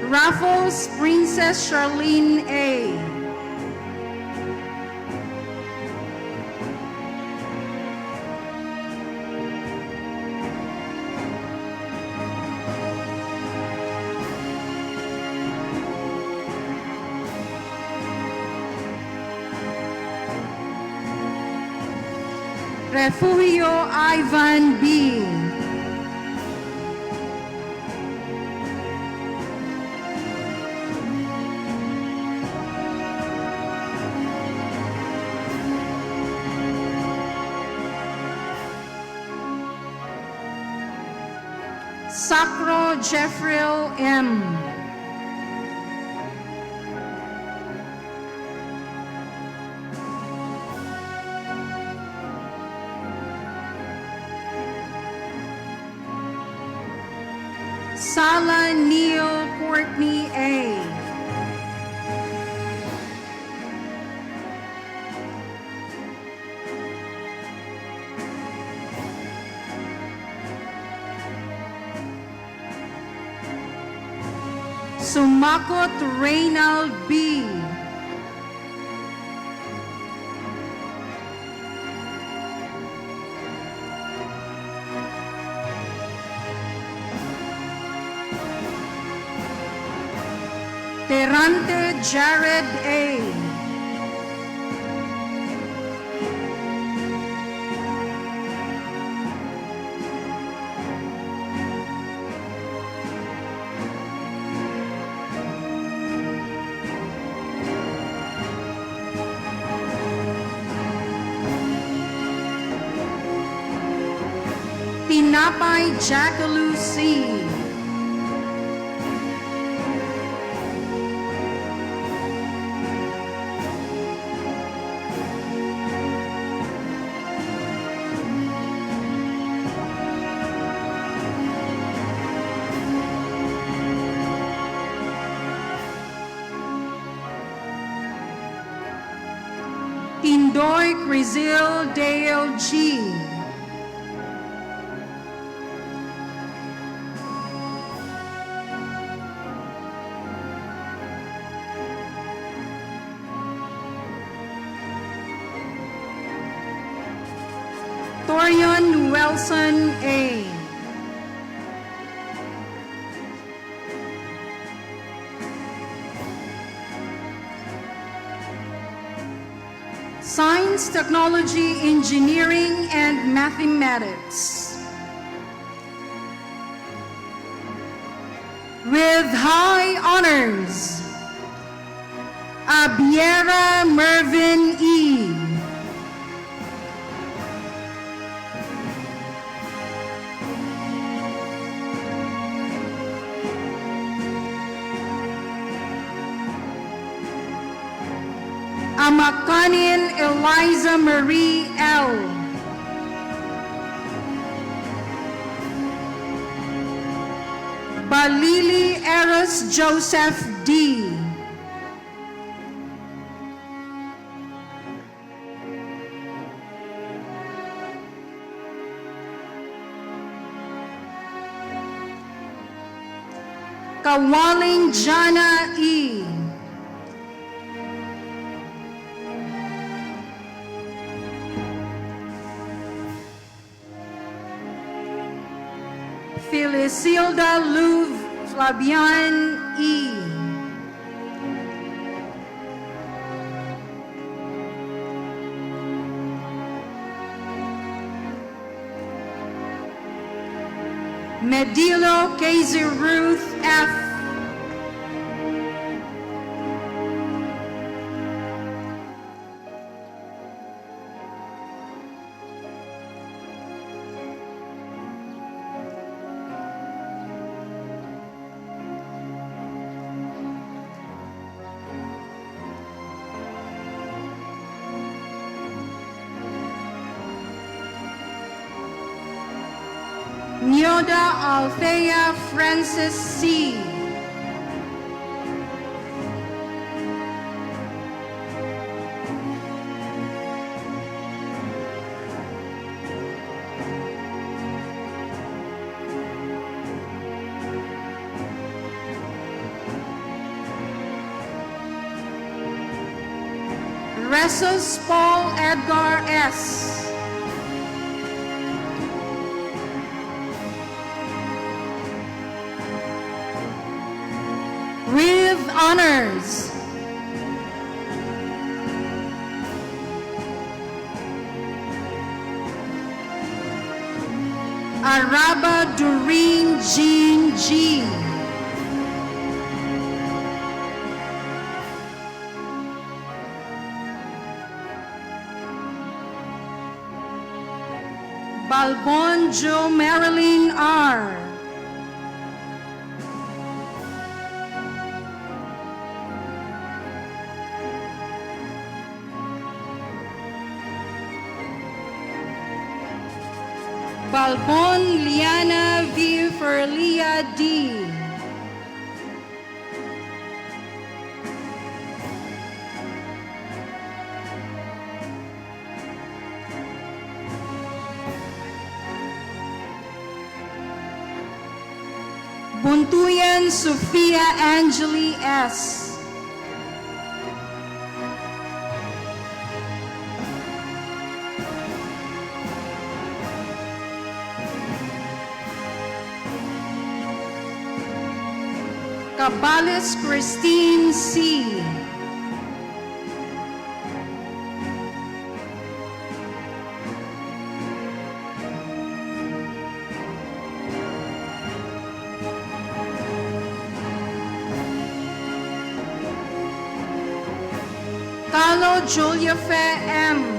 Raffles Princess Charlene A. Refugio Ivan B. Sacro Jeffrey M. Sala Neil Courtney A. Sumakot Reynald B. Terante Jared A. Tinapay Jackaloo C. Tindoy Crizil Dale G. Torion Wilson A. Science, Technology, Engineering, and Mathematics. With high honors, Abiera Mervin E. Amakanin Eliza Marie L. Balili Eros Joseph D. Kawaling Jana E. Felicilda Louv Flabian E. Medilo Casey Ruth F. Nyoda Althea Francis C. Resus Paul Edgar S. With honors, Araba Doreen Jean G. Balbon Jo Marilyn R. Balbon Liana V. Ferlia D. Buntuyan Sofia Angeli S. Cabales Christine C. Carlo Julia Fe M.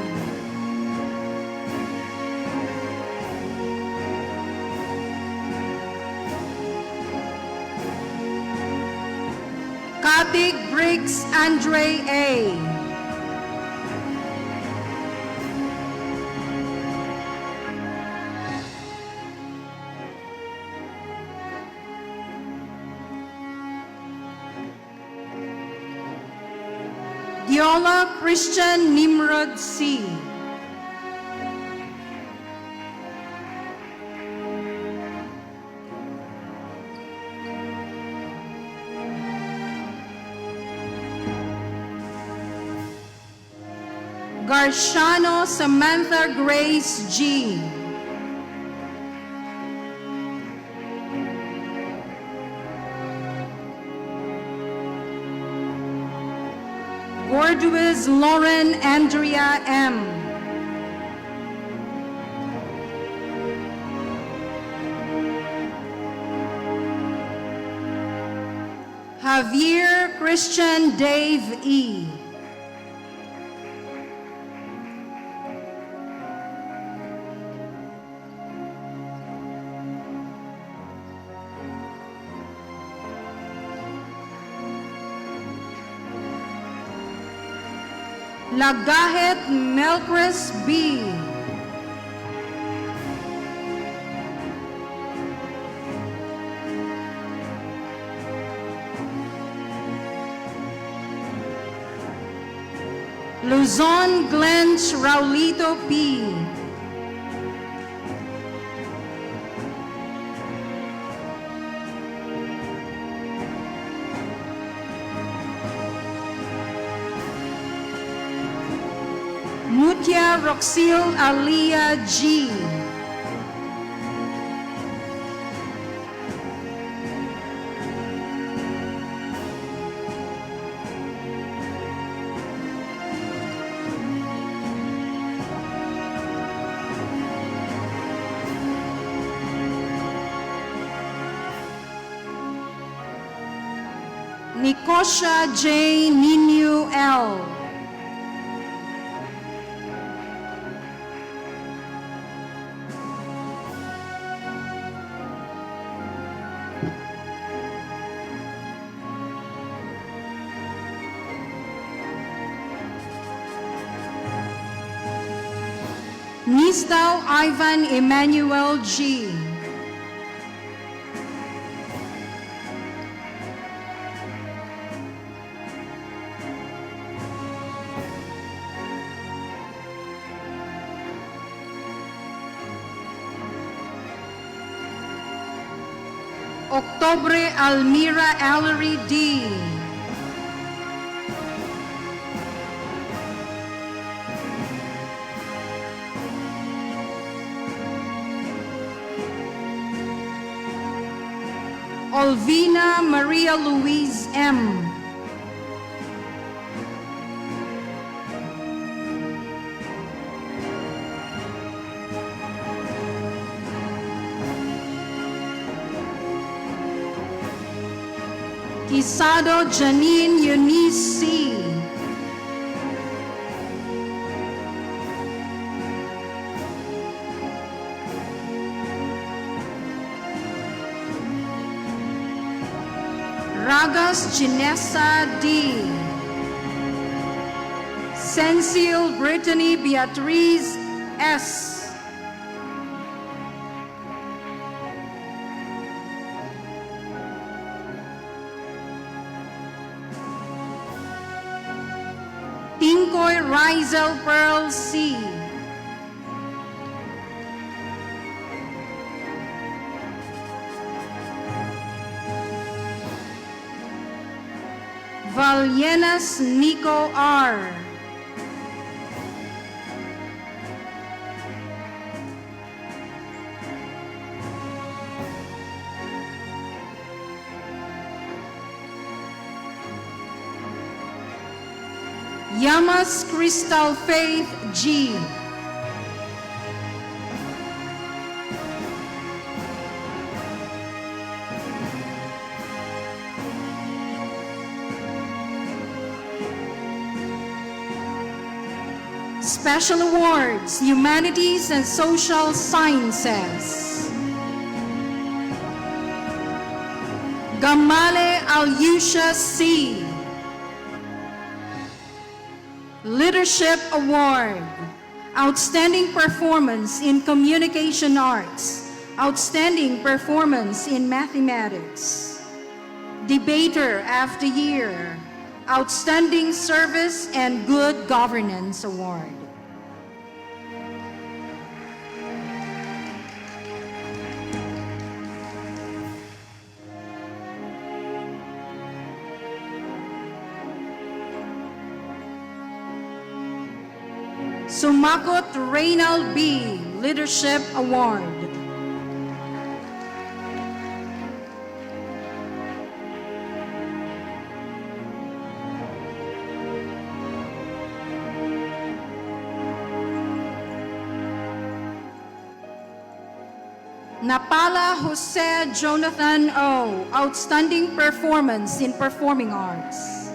Batig Briggs Andre A. Diola Christian Nimrod C. Garciano Samantha Grace G. Gorduiz Lauren Andrea M. Javier Christian Dave E. Lagahet Melchris B. Luzon Glench Raulito P. Mutia Roxil Alia G. Nikosha J. Ninu L. Nisdao Ivan Emmanuel G. Octobre Almira Allery D. Olvina Maria Louise M. Quisado Janine Eunice C. Ragas Ginessa D. Sensil Brittany Beatriz S. Tinkoy Rizel Pearl C. Valienas Nico R. Yamas Crystal Faith G. Special Awards, Humanities and Social Sciences. Gamale Alyusha C. Leadership Award, Outstanding Performance in Communication Arts, Outstanding Performance in Mathematics. Debater of the Year, Outstanding Service and Good Governance Award. Sumakot Reynald B. Leadership Award. Napala Jose Jonathan O. Outstanding Performance in Performing Arts.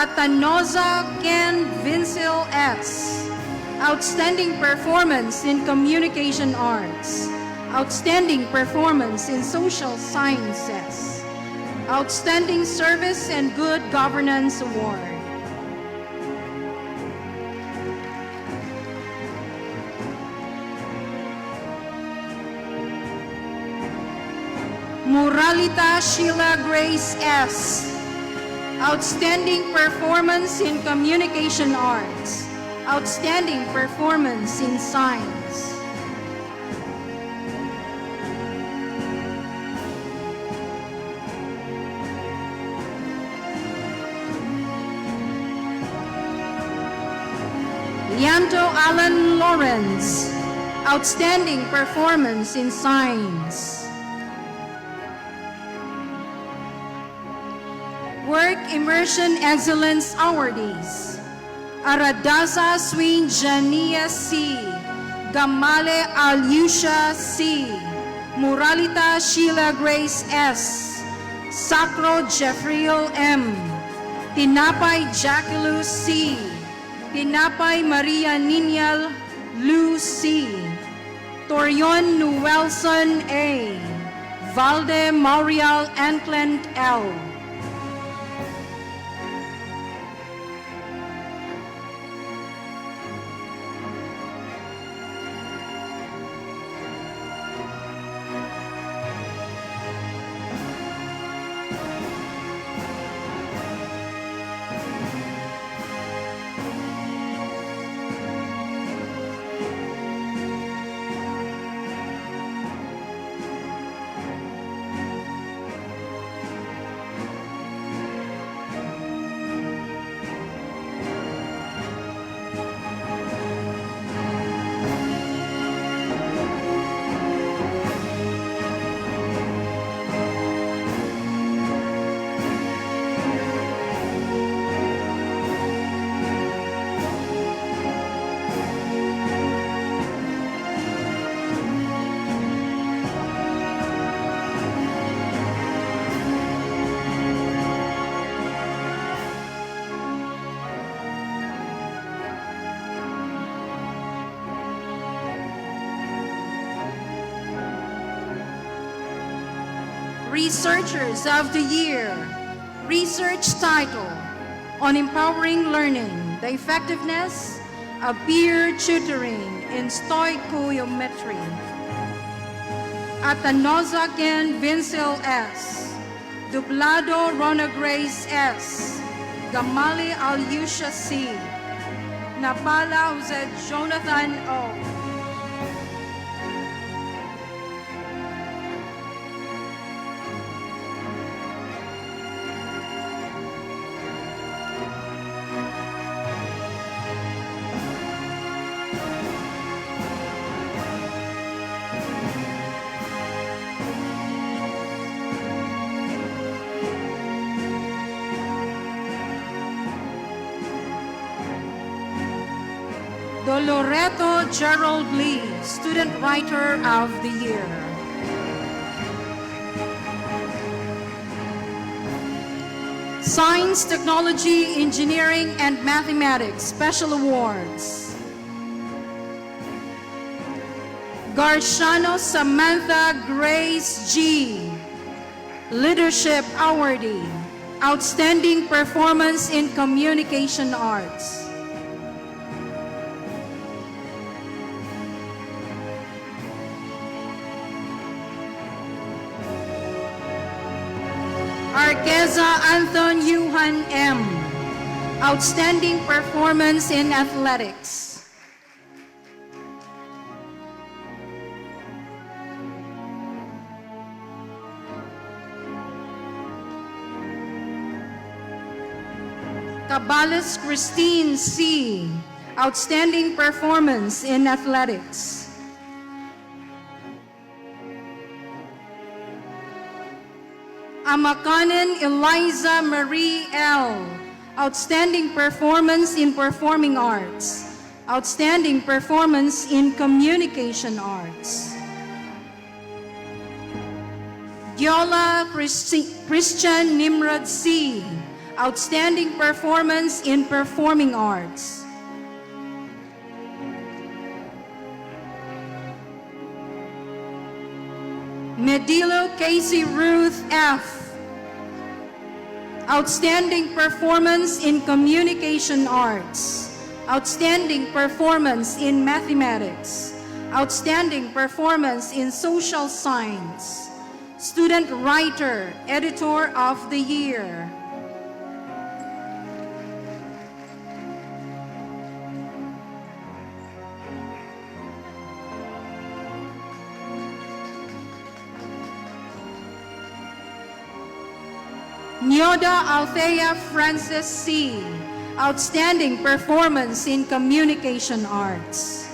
Atanoza Ken Vincil S. Outstanding Performance in Communication Arts. Outstanding Performance in Social Sciences. Outstanding Service and Good Governance Award. Muralita Sheila Grace S. Outstanding Performance in Communication Arts. Outstanding Performance in Science. Lianto Alan Lawrence. Outstanding Performance in Science. Work Immersion Excellence Awardees. Aradaza Swin Jania C. Gamale Alyusha C. Muralita Sheila Grace S. Sacro Jeffriel M. Tinapay Jacquelu C. Tinapay Maria Ninial Lu C. Torion Nuelson A. Valde Maurial Anclant L. Researchers of the Year. Research title on empowering learning, the effectiveness of peer tutoring in stoichiometry. Atanoza Ken Vincil S. Dublado Rona Grace S. Gamali Alyusha C. Napala Jose Jonathan O. Doloreto Gerald Lee, Student Writer of the Year. Science, Technology, Engineering, and Mathematics Special Awards. Garciano Samantha Grace G. Leadership Awardee, Outstanding Performance in Communication Arts. Arqueza Anton Yuhan M. Outstanding Performance in Athletics. Cabales Christine C. Outstanding Performance in Athletics. Amakanen Eliza Marie L. Outstanding Performance in Performing Arts. Outstanding Performance in Communication Arts. Giola Christian Nimrod C. Outstanding Performance in Performing Arts. Medilo Casey Ruth F. Outstanding Performance in Communication Arts. Outstanding Performance in Mathematics. Outstanding Performance in Social Science. Student Writer, Editor of the Year. Nyoda Althea Francis C. Outstanding Performance in Communication Arts.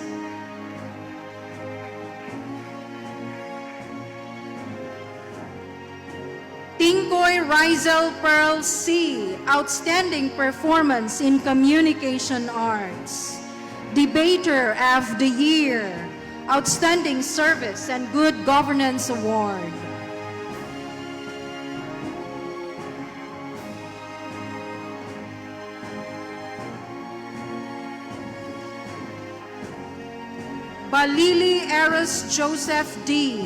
Tinkoy Rizel Pearl C. Outstanding Performance in Communication Arts. Debater of the Year. Outstanding Service and Good Governance Award. Balili Eros Joseph D.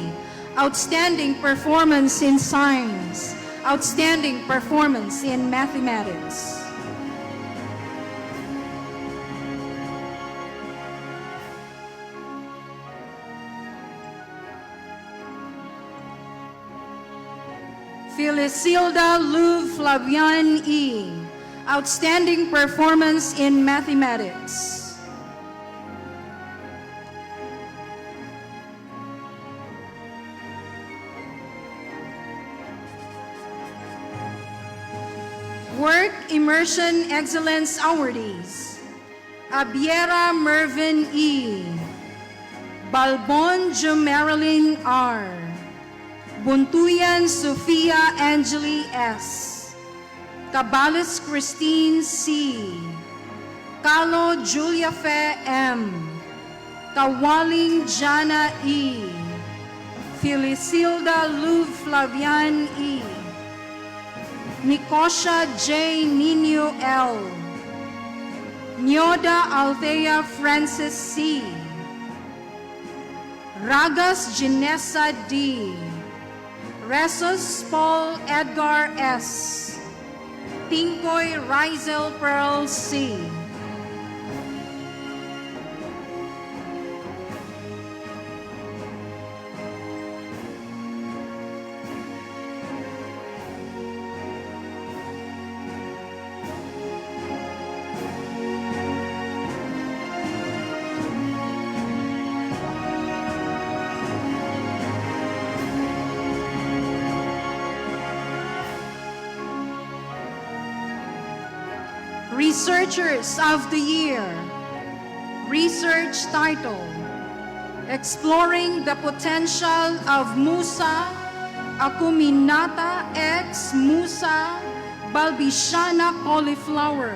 Outstanding Performance in Science. Outstanding Performance in Mathematics. Felicilda Lou Flavian E. Outstanding Performance in Mathematics. Work Immersion Excellence Awardees. Abiera Mervin E. Balbon Marilyn R. Buntuyan Sofia Angeli S. Cabales Christine C. Calo Julia Fe M. Kawaling Jana E. Felicilda Lou Flavian E. Nicosha J. Nino L. Nyoda Althea Francis C. Ragas Ginessa D. Resos Paul Edgar S. Tinkoy Rizel Pearl C. Researchers of the Year. Research title, Exploring the Potential of Musa acuminata X Musa balbisiana cauliflower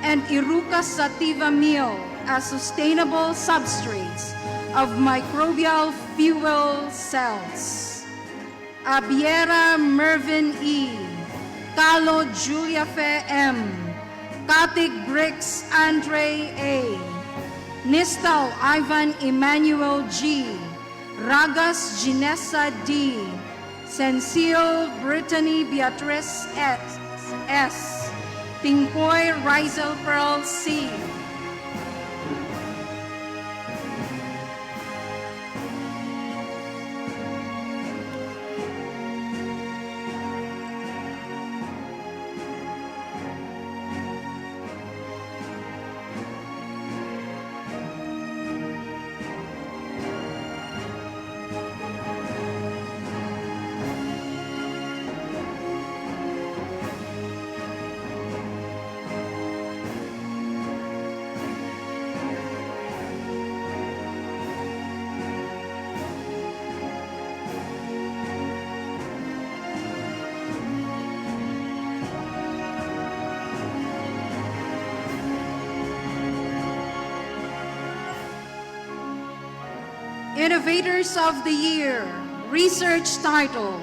and Iruca sativa meal as sustainable substrates of microbial fuel cells. Abiera Mervin E. Calo Julia Fe M. Katig Bricks Andre A. Nistal Ivan Emmanuel G. Ragas Ginessa D. Cecile Brittany Beatrice S. Tingpoy Rizel Pearl C. Innovators of the Year, research title,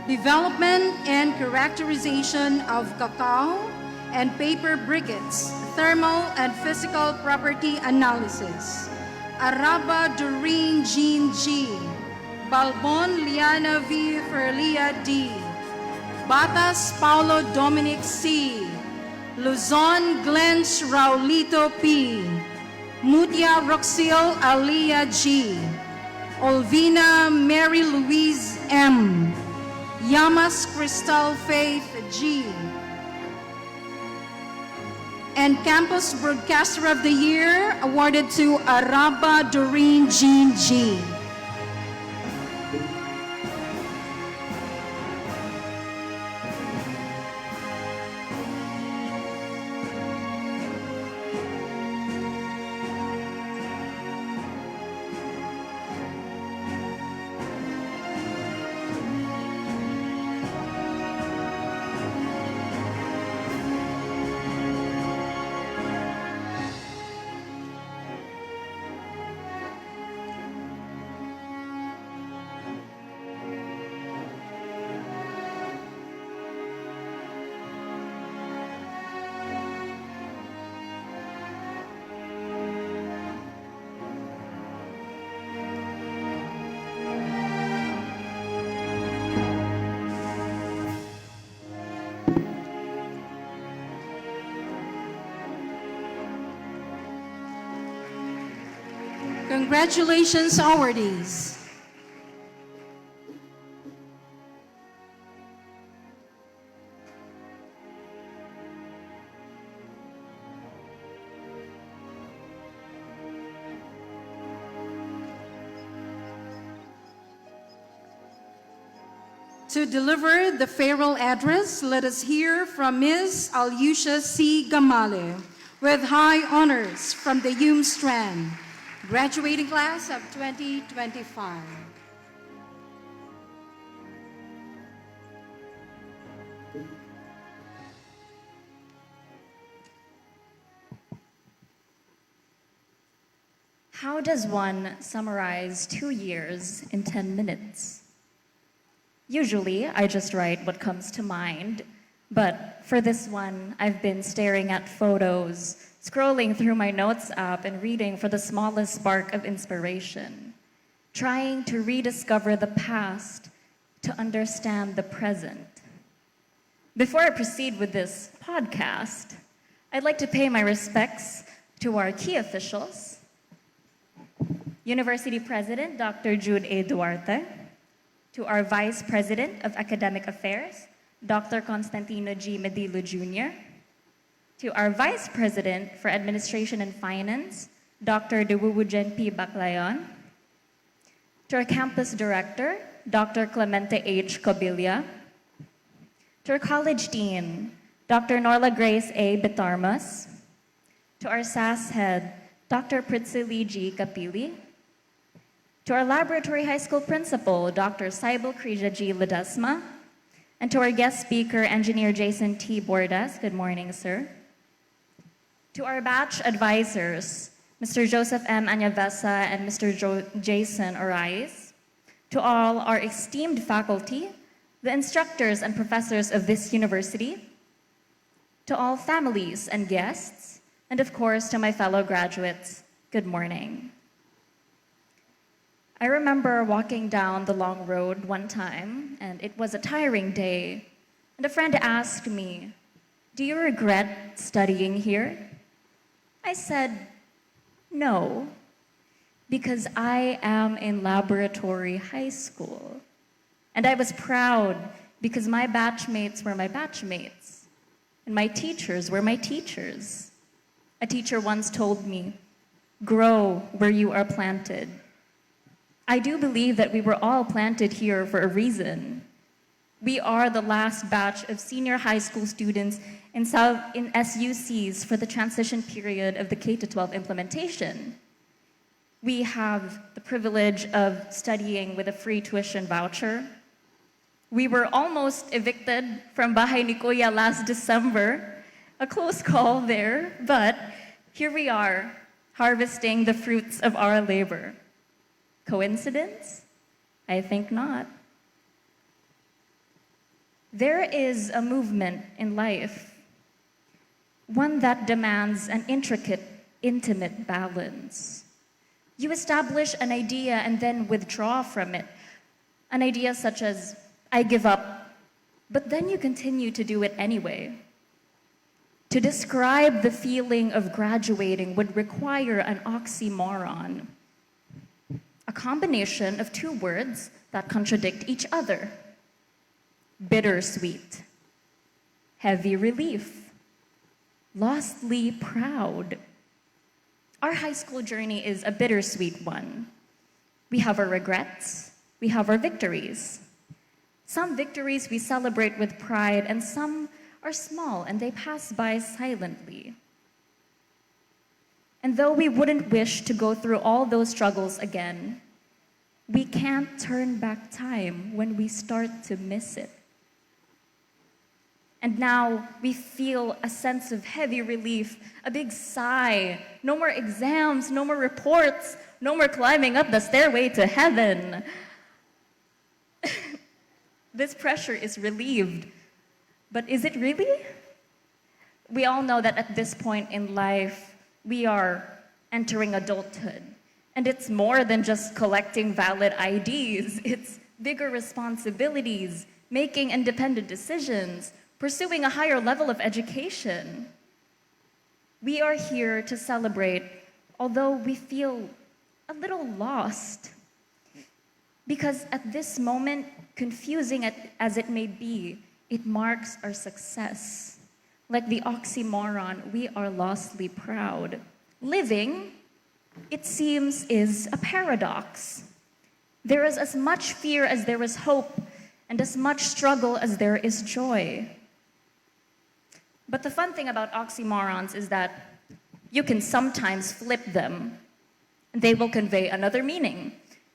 Development and Characterization of Cacao and Paper Briquettes, Thermal and Physical Property Analysis. Araba Doreen Jean G. Balbon Liana V. Ferlia D. Batas Paulo Dominic C. Luzon Glens Raulito P. Mutia Roxil Alia G. Olvina Mary Louise M. Yamas Crystal Faith G. And Campus Broadcaster of the Year awarded to Araba Doreen Jean G. Congratulations, awardees. To deliver the farewell address, let us hear from Ms. Alyusha C. Gamale with high honors from the Hume Strand, graduating class of 2025. How does one summarize 2 years in 10 minutes? Usually, I just write what comes to mind, but for this one, I've been staring at photos, scrolling through my notes app and reading for the smallest spark of inspiration, trying to rediscover the past to understand the present. Before I proceed with this podcast, I'd like to pay my respects to our key officials, University President Dr. Jude A. Duarte, to our Vice President of Academic Affairs, Dr. Constantino G. Medilo Jr., to our Vice President for Administration and Finance, Dr. Dewuwujen P. Baclayon, to our Campus Director, Dr. Clemente H. Cobilla, to our College Dean, Dr. Norla Grace A. Betarmas, to our SAS Head, Dr. Pritzili G. Capili, to our Laboratory High School Principal, Dr. Saibal Krija G. Ledesma, and to our guest speaker, Engineer Jason T. Bordas. Good morning, sir. To our batch advisors, Mr. Joseph M. Anyavesa and Mr. Jason Orais. To all our esteemed faculty, the instructors and professors of this university. To all families and guests, and of course to my fellow graduates, good morning. I remember walking down the long road one time, and it was a tiring day. And a friend asked me, "Do you regret studying here?" I said, "No, because I am in laboratory high school." And I was proud because my batchmates were my batchmates, and my teachers were my teachers. A teacher once told me, "Grow where you are planted." I do believe that we were all planted here for a reason. We are the last batch of senior high school students in SUCs for the transition period of the K-12 implementation. We have the privilege of studying with a free tuition voucher. We were almost evicted from Bahay ni Kuya last December, a close call there, but here we are, harvesting the fruits of our labor. Coincidence? I think not. There is a movement in life, one that demands an intricate, intimate balance. You establish an idea and then withdraw from it. An idea such as, "I give up," but then you continue to do it anyway. To describe the feeling of graduating would require an oxymoron, a combination of two words that contradict each other. Bittersweet, heavy relief, lostly proud. Our high school journey is a bittersweet one. We have our regrets, we have our victories. Some victories we celebrate with pride, and some are small and they pass by silently. And though we wouldn't wish to go through all those struggles again, we can't turn back time when we start to miss it. And now we feel a sense of heavy relief, a big sigh. No more exams, no more reports, no more climbing up the stairway to heaven. This pressure is relieved. But is it really? We all know that at this point in life, we are entering adulthood. And it's more than just collecting valid IDs. It's bigger responsibilities, making independent decisions, pursuing a higher level of education. We are here to celebrate, although we feel a little lost. Because at this moment, confusing as it may be, it marks our success. Like the oxymoron, we are lostly proud. Living, it seems, is a paradox. There is as much fear as there is hope, and as much struggle as there is joy. But the fun thing about oxymorons is that you can sometimes flip them, and they will convey another meaning.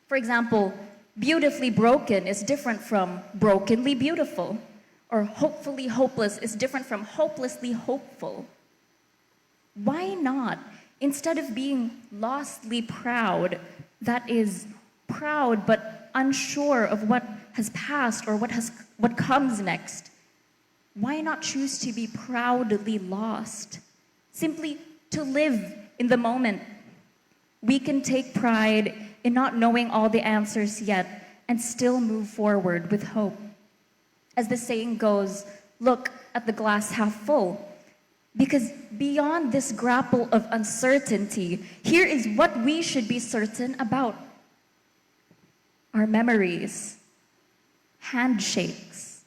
For example, beautifully broken is different from brokenly beautiful, or hopefully hopeless is different from hopelessly hopeful. Why not, instead of being lostly proud, that is proud but unsure of what has passed or what comes next, why not choose to be proudly lost? Simply to live in the moment. We can take pride in not knowing all the answers yet and still move forward with hope. As the saying goes, look at the glass half full. Because beyond this grapple of uncertainty, here is what we should be certain about. Our memories, handshakes,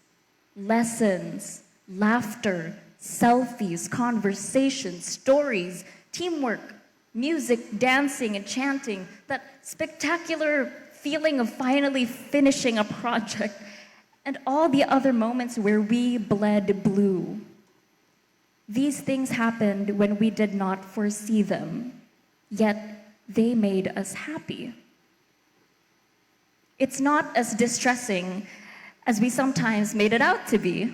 lessons, laughter, selfies, conversations, stories, teamwork, music, dancing, and chanting, that spectacular feeling of finally finishing a project, and all the other moments where we bled blue. These things happened when we did not foresee them, yet they made us happy. It's not as distressing as we sometimes made it out to be.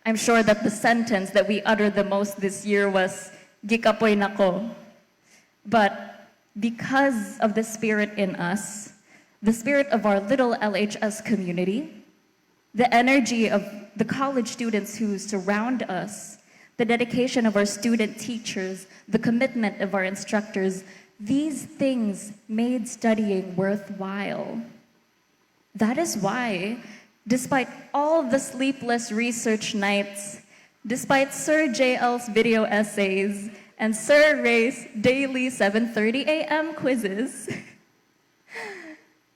I'm sure that the sentence that we uttered the most this year was, "Gikapoy nako." But because of the spirit in us, the spirit of our little LHS community, the energy of the college students who surround us, the dedication of our student teachers, the commitment of our instructors, these things made studying worthwhile. That is why, despite all the sleepless research nights, despite Sir JL's video essays, and Sir Ray's daily 7:30 a.m. quizzes,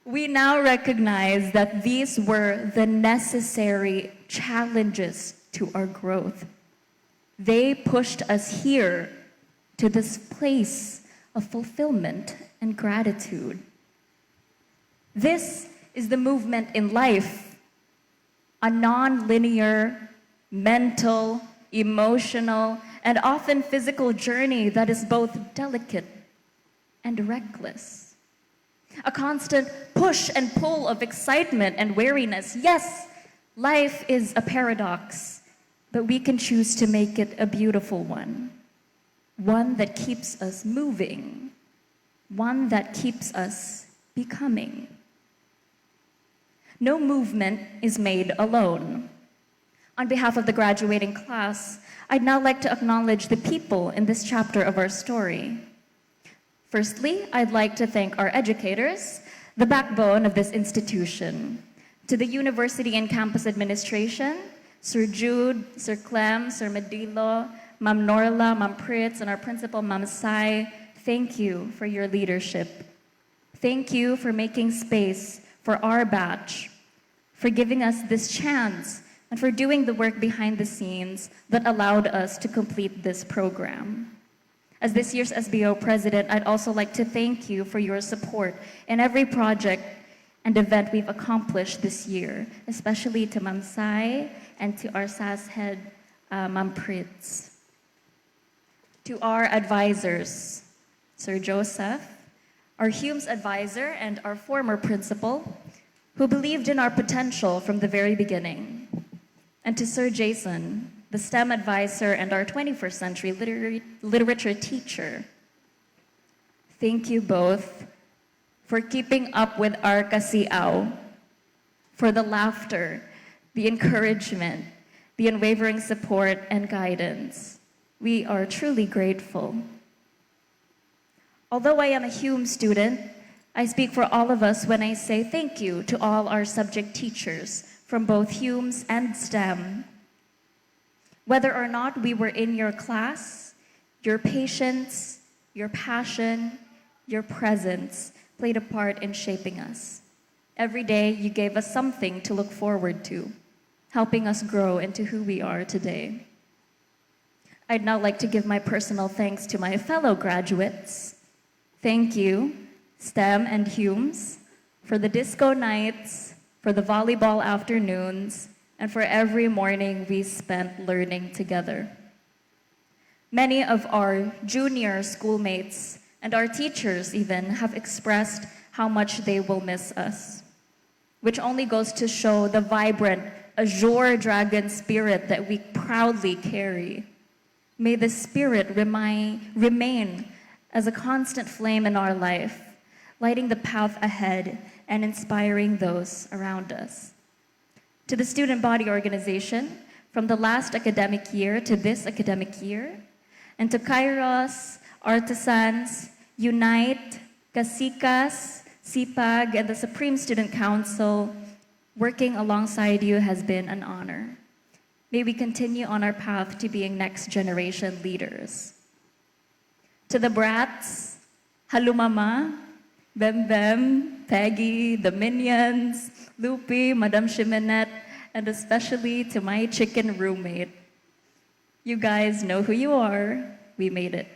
we now recognize that these were the necessary challenges to our growth. They pushed us here to this place of fulfillment and gratitude. This is the movement in life, a non-linear, mental, emotional, and often physical journey that is both delicate and reckless. A constant push and pull of excitement and weariness. Yes, life is a paradox, but we can choose to make it a beautiful one. One that keeps us moving. One that keeps us becoming. No movement is made alone. On behalf of the graduating class, I'd now like to acknowledge the people in this chapter of our story. Firstly, I'd like to thank our educators, the backbone of this institution. To the university and campus administration, Sir Jude, Sir Clem, Sir Medilo, Ma'am Norla, Ma'am Pritz, and our principal, Ma'am Sai, thank you for your leadership. Thank you for making space for our batch, for giving us this chance, and for doing the work behind the scenes that allowed us to complete this program. As this year's SBO president, I'd also like to thank you for your support in every project and event we've accomplished this year, especially to Ma'am Sai and to our SAS head, Ma'am Pritz. To our advisors, Sir Joseph, our Humes advisor and our former principal, who believed in our potential from the very beginning. And to Sir Jason, the STEM advisor and our 21st century literature teacher. Thank you both for keeping up with our kasiaw, for the laughter, the encouragement, the unwavering support and guidance. We are truly grateful. Although I am a Hume student, I speak for all of us when I say thank you to all our subject teachers from both Humes and STEM. Whether or not we were in your class, your patience, your passion, your presence played a part in shaping us. Every day you gave us something to look forward to, helping us grow into who we are today. I'd now like to give my personal thanks to my fellow graduates. Thank you, STEM and Humes, for the disco nights, for the volleyball afternoons, and for every morning we spent learning together. Many of our junior schoolmates and our teachers even have expressed how much they will miss us, which only goes to show the vibrant azure dragon spirit that we proudly carry. May the spirit remain as a constant flame in our life, lighting the path ahead and inspiring those around us. To the student body organization, from the last academic year to this academic year, and to Kairos, Artisans, Unite, Kasikas, SIPAG, and the Supreme Student Council, working alongside you has been an honor. May we continue on our path to being next generation leaders. To the brats, Halumama, Bem Bem, Peggy, the Minions, Lupi, Madame Chimenette, and especially to my chicken roommate. You guys know who you are. We made it.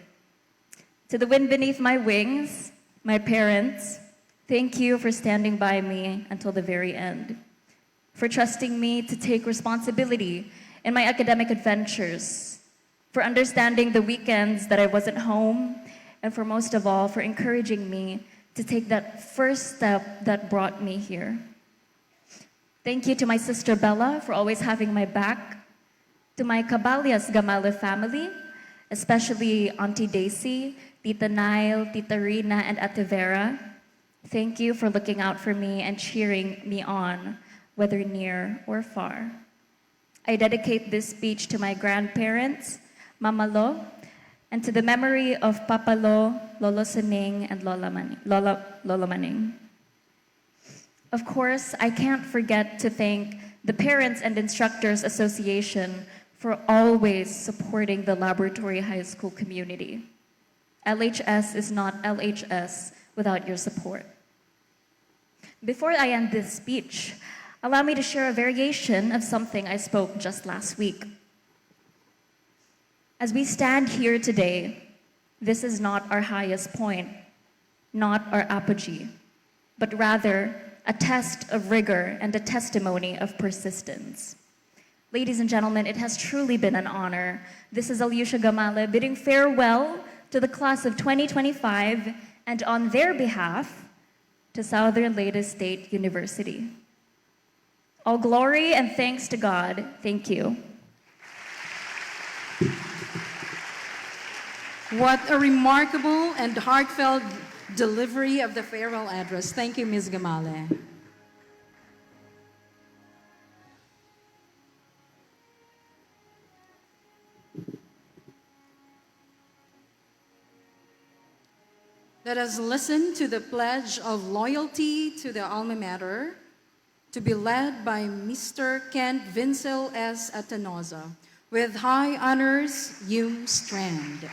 To the wind beneath my wings, my parents, thank you for standing by me until the very end, for trusting me to take responsibility in my academic adventures, for understanding the weekends that I wasn't home, and for most of all, for encouraging me to take that first step that brought me here. Thank you to my sister Bella for always having my back, to my Cabalias Gamale family, especially Auntie Daisy, Tita Nile, Tita Rina, and Ate Vera. Thank you for looking out for me and cheering me on, whether near or far. I dedicate this speech to my grandparents, Mama Lo, and to the memory of Papa Lo, Lolo Sining, and Lola Maning. Of course, I can't forget to thank the Parents and Instructors Association for always supporting the Laboratory High School community. LHS is not LHS without your support. Before I end this speech, allow me to share a variation of something I spoke just last week. As we stand here today, this is not our highest point, not our apogee, but rather a test of rigor and a testimony of persistence. Ladies and gentlemen, it has truly been an honor. This is Alicia Gamale bidding farewell to the class of 2025 and on their behalf to Southern Leyte State University. All glory and thanks to God. Thank you. What a remarkable and heartfelt delivery of the farewell address. Thank you, Ms. Gamale. Let us listen to the pledge of loyalty to the alma mater, to be led by Mr. Kent Vincel S. Atanoza, with high honors, Hume Strand.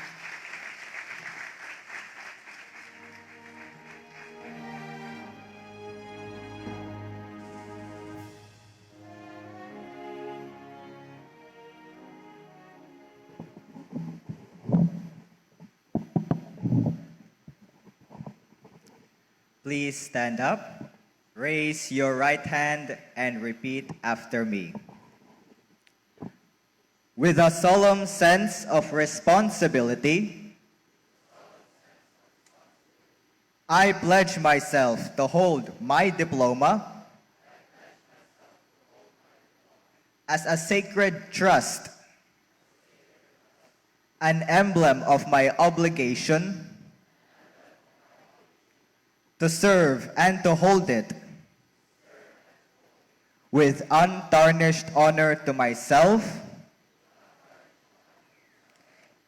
Please stand up, raise your right hand, and repeat after me. With a solemn sense of responsibility, I pledge myself to hold my diploma as a sacred trust, an emblem of my obligation to serve and to hold it with untarnished honor to myself,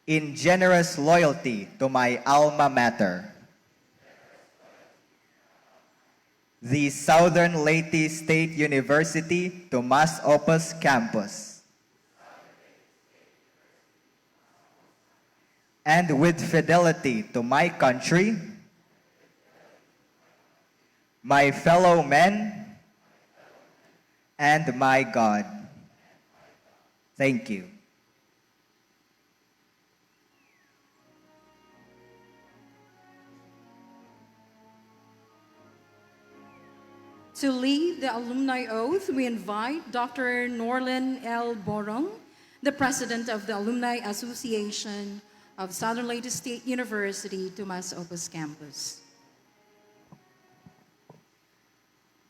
in generous loyalty to my alma mater, the Southern Leyte State University Tomas Opus Campus, and with fidelity to my country, my fellow men, and my God. Thank you. To lead the alumni oath, we invite Dr. Norlin L. Borong, the President of the Alumni Association of Southern Leyte State University, Tomas Opus Campus.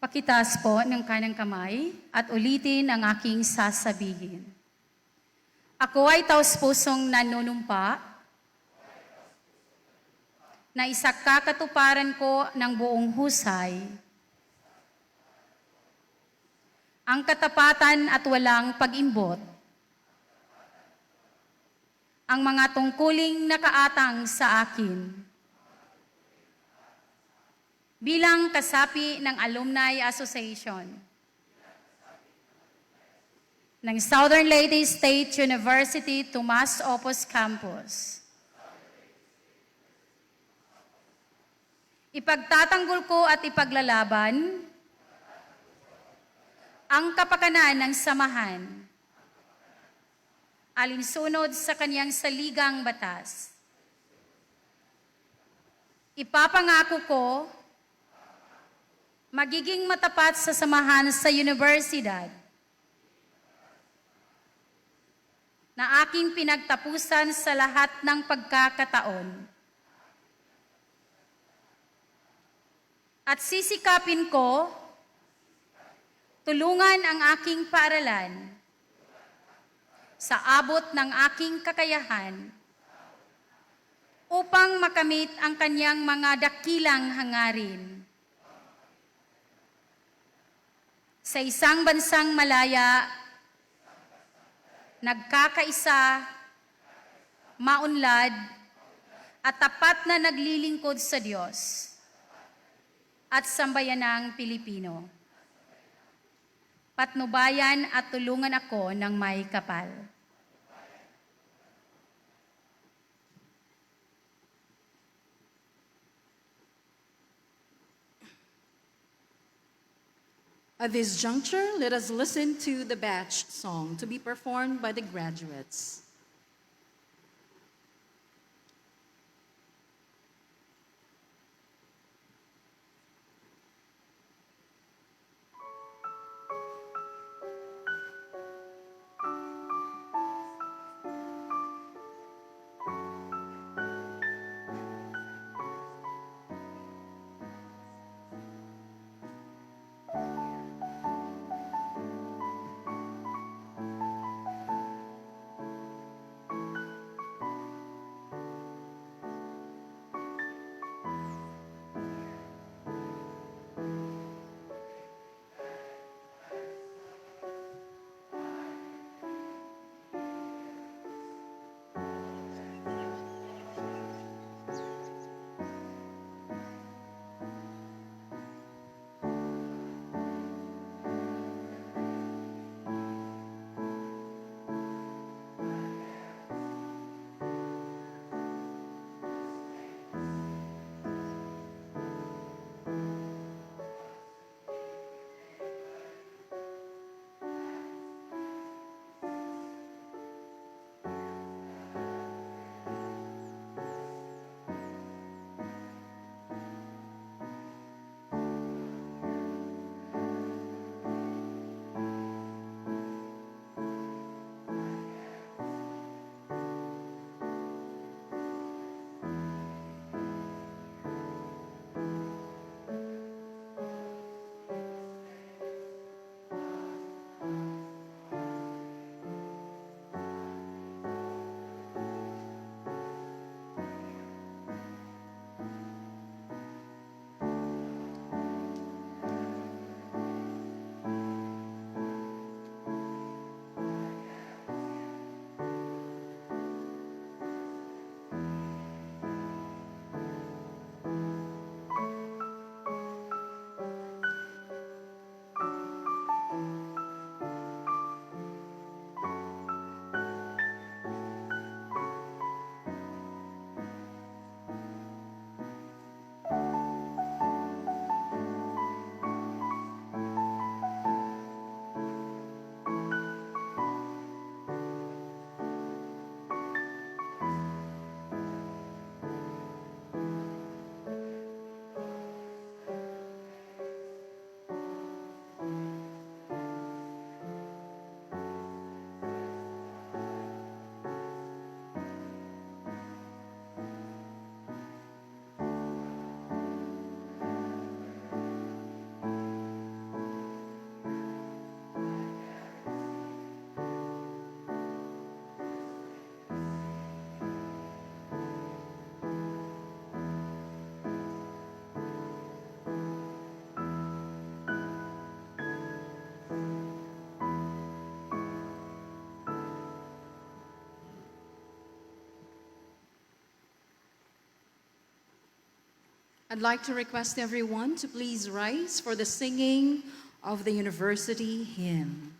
Pakitaas po ng kanang kamay at ulitin ang aking sasabihin. Ako ay taus-pusong nanunumpa na isakakatuparan ko ng buong husay ang katapatan at walang pag-imbot, ang mga tungkuling nakaatang sa akin bilang kasapi ng Alumni Association ng Southern Leyte State University Tomas Opus Campus. Ipagtatanggol ko at ipaglalaban ang kapakanan ng samahan alinsunod sa kanyang saligang batas. Ipapangako ko magiging matapat sa samahan sa universidad na aking pinagtapusan sa lahat ng pagkakataon. At sisikapin ko tulungan ang aking paaralan sa abot ng aking kakayahan upang makamit ang kanyang mga dakilang hangarin. Sa isang bansang malaya, nagkakaisa, maunlad, at tapat na naglilingkod sa Diyos at sambayanang Pilipino. Patnubayan at tulungan ako ng may kapal. At this juncture, let us listen to the batch song to be performed by the graduates. I'd like to request everyone to please rise for the singing of the university hymn.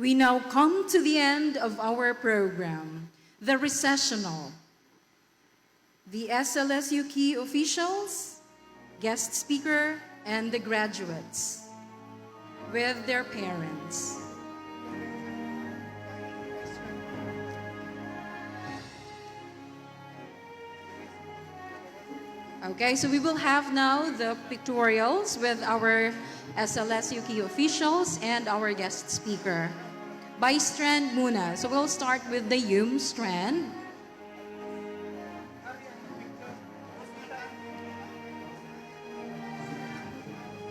We now come to the end of our program, the recessional. The SLSU key officials, guest speaker, and the graduates with their parents. Okay, so we will have now the pictorials with our SLSU key officials and our guest speaker. By strand muna. So we'll start with the YUM strand.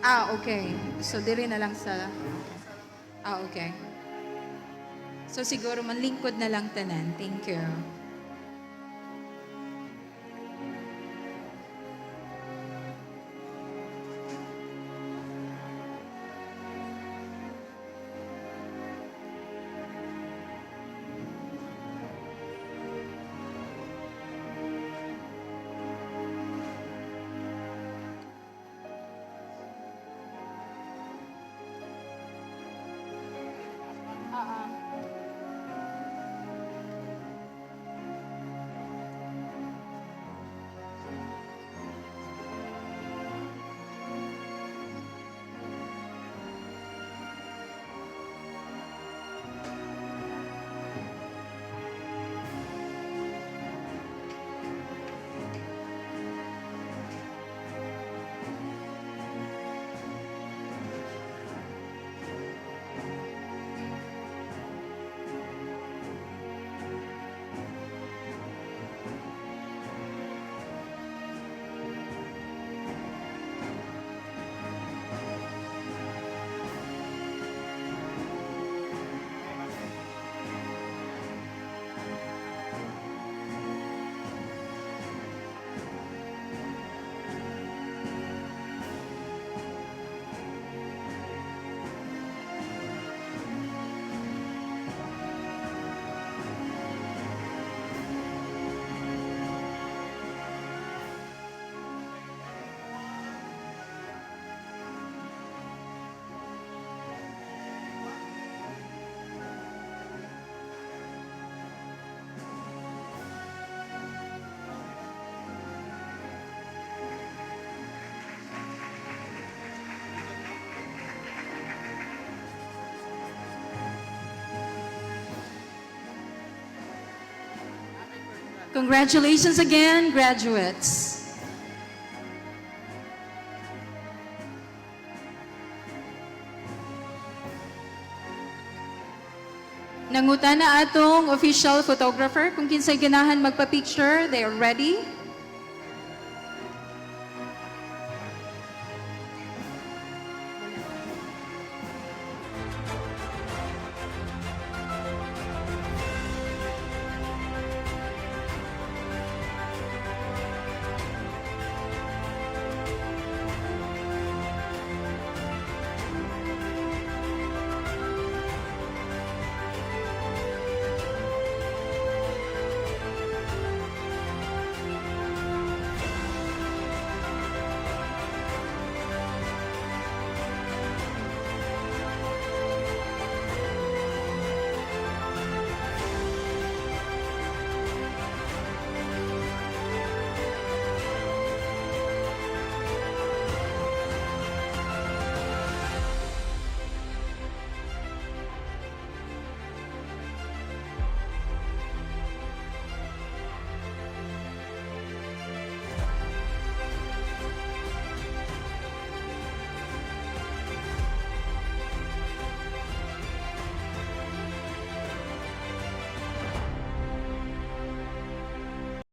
Okay. So diri na lang sa... okay. So siguro manlingkod na lang tanan. Thank you. Congratulations again, graduates. Nanguta na atong official photographer kung kinsay ganahan magpa-picture. They are ready.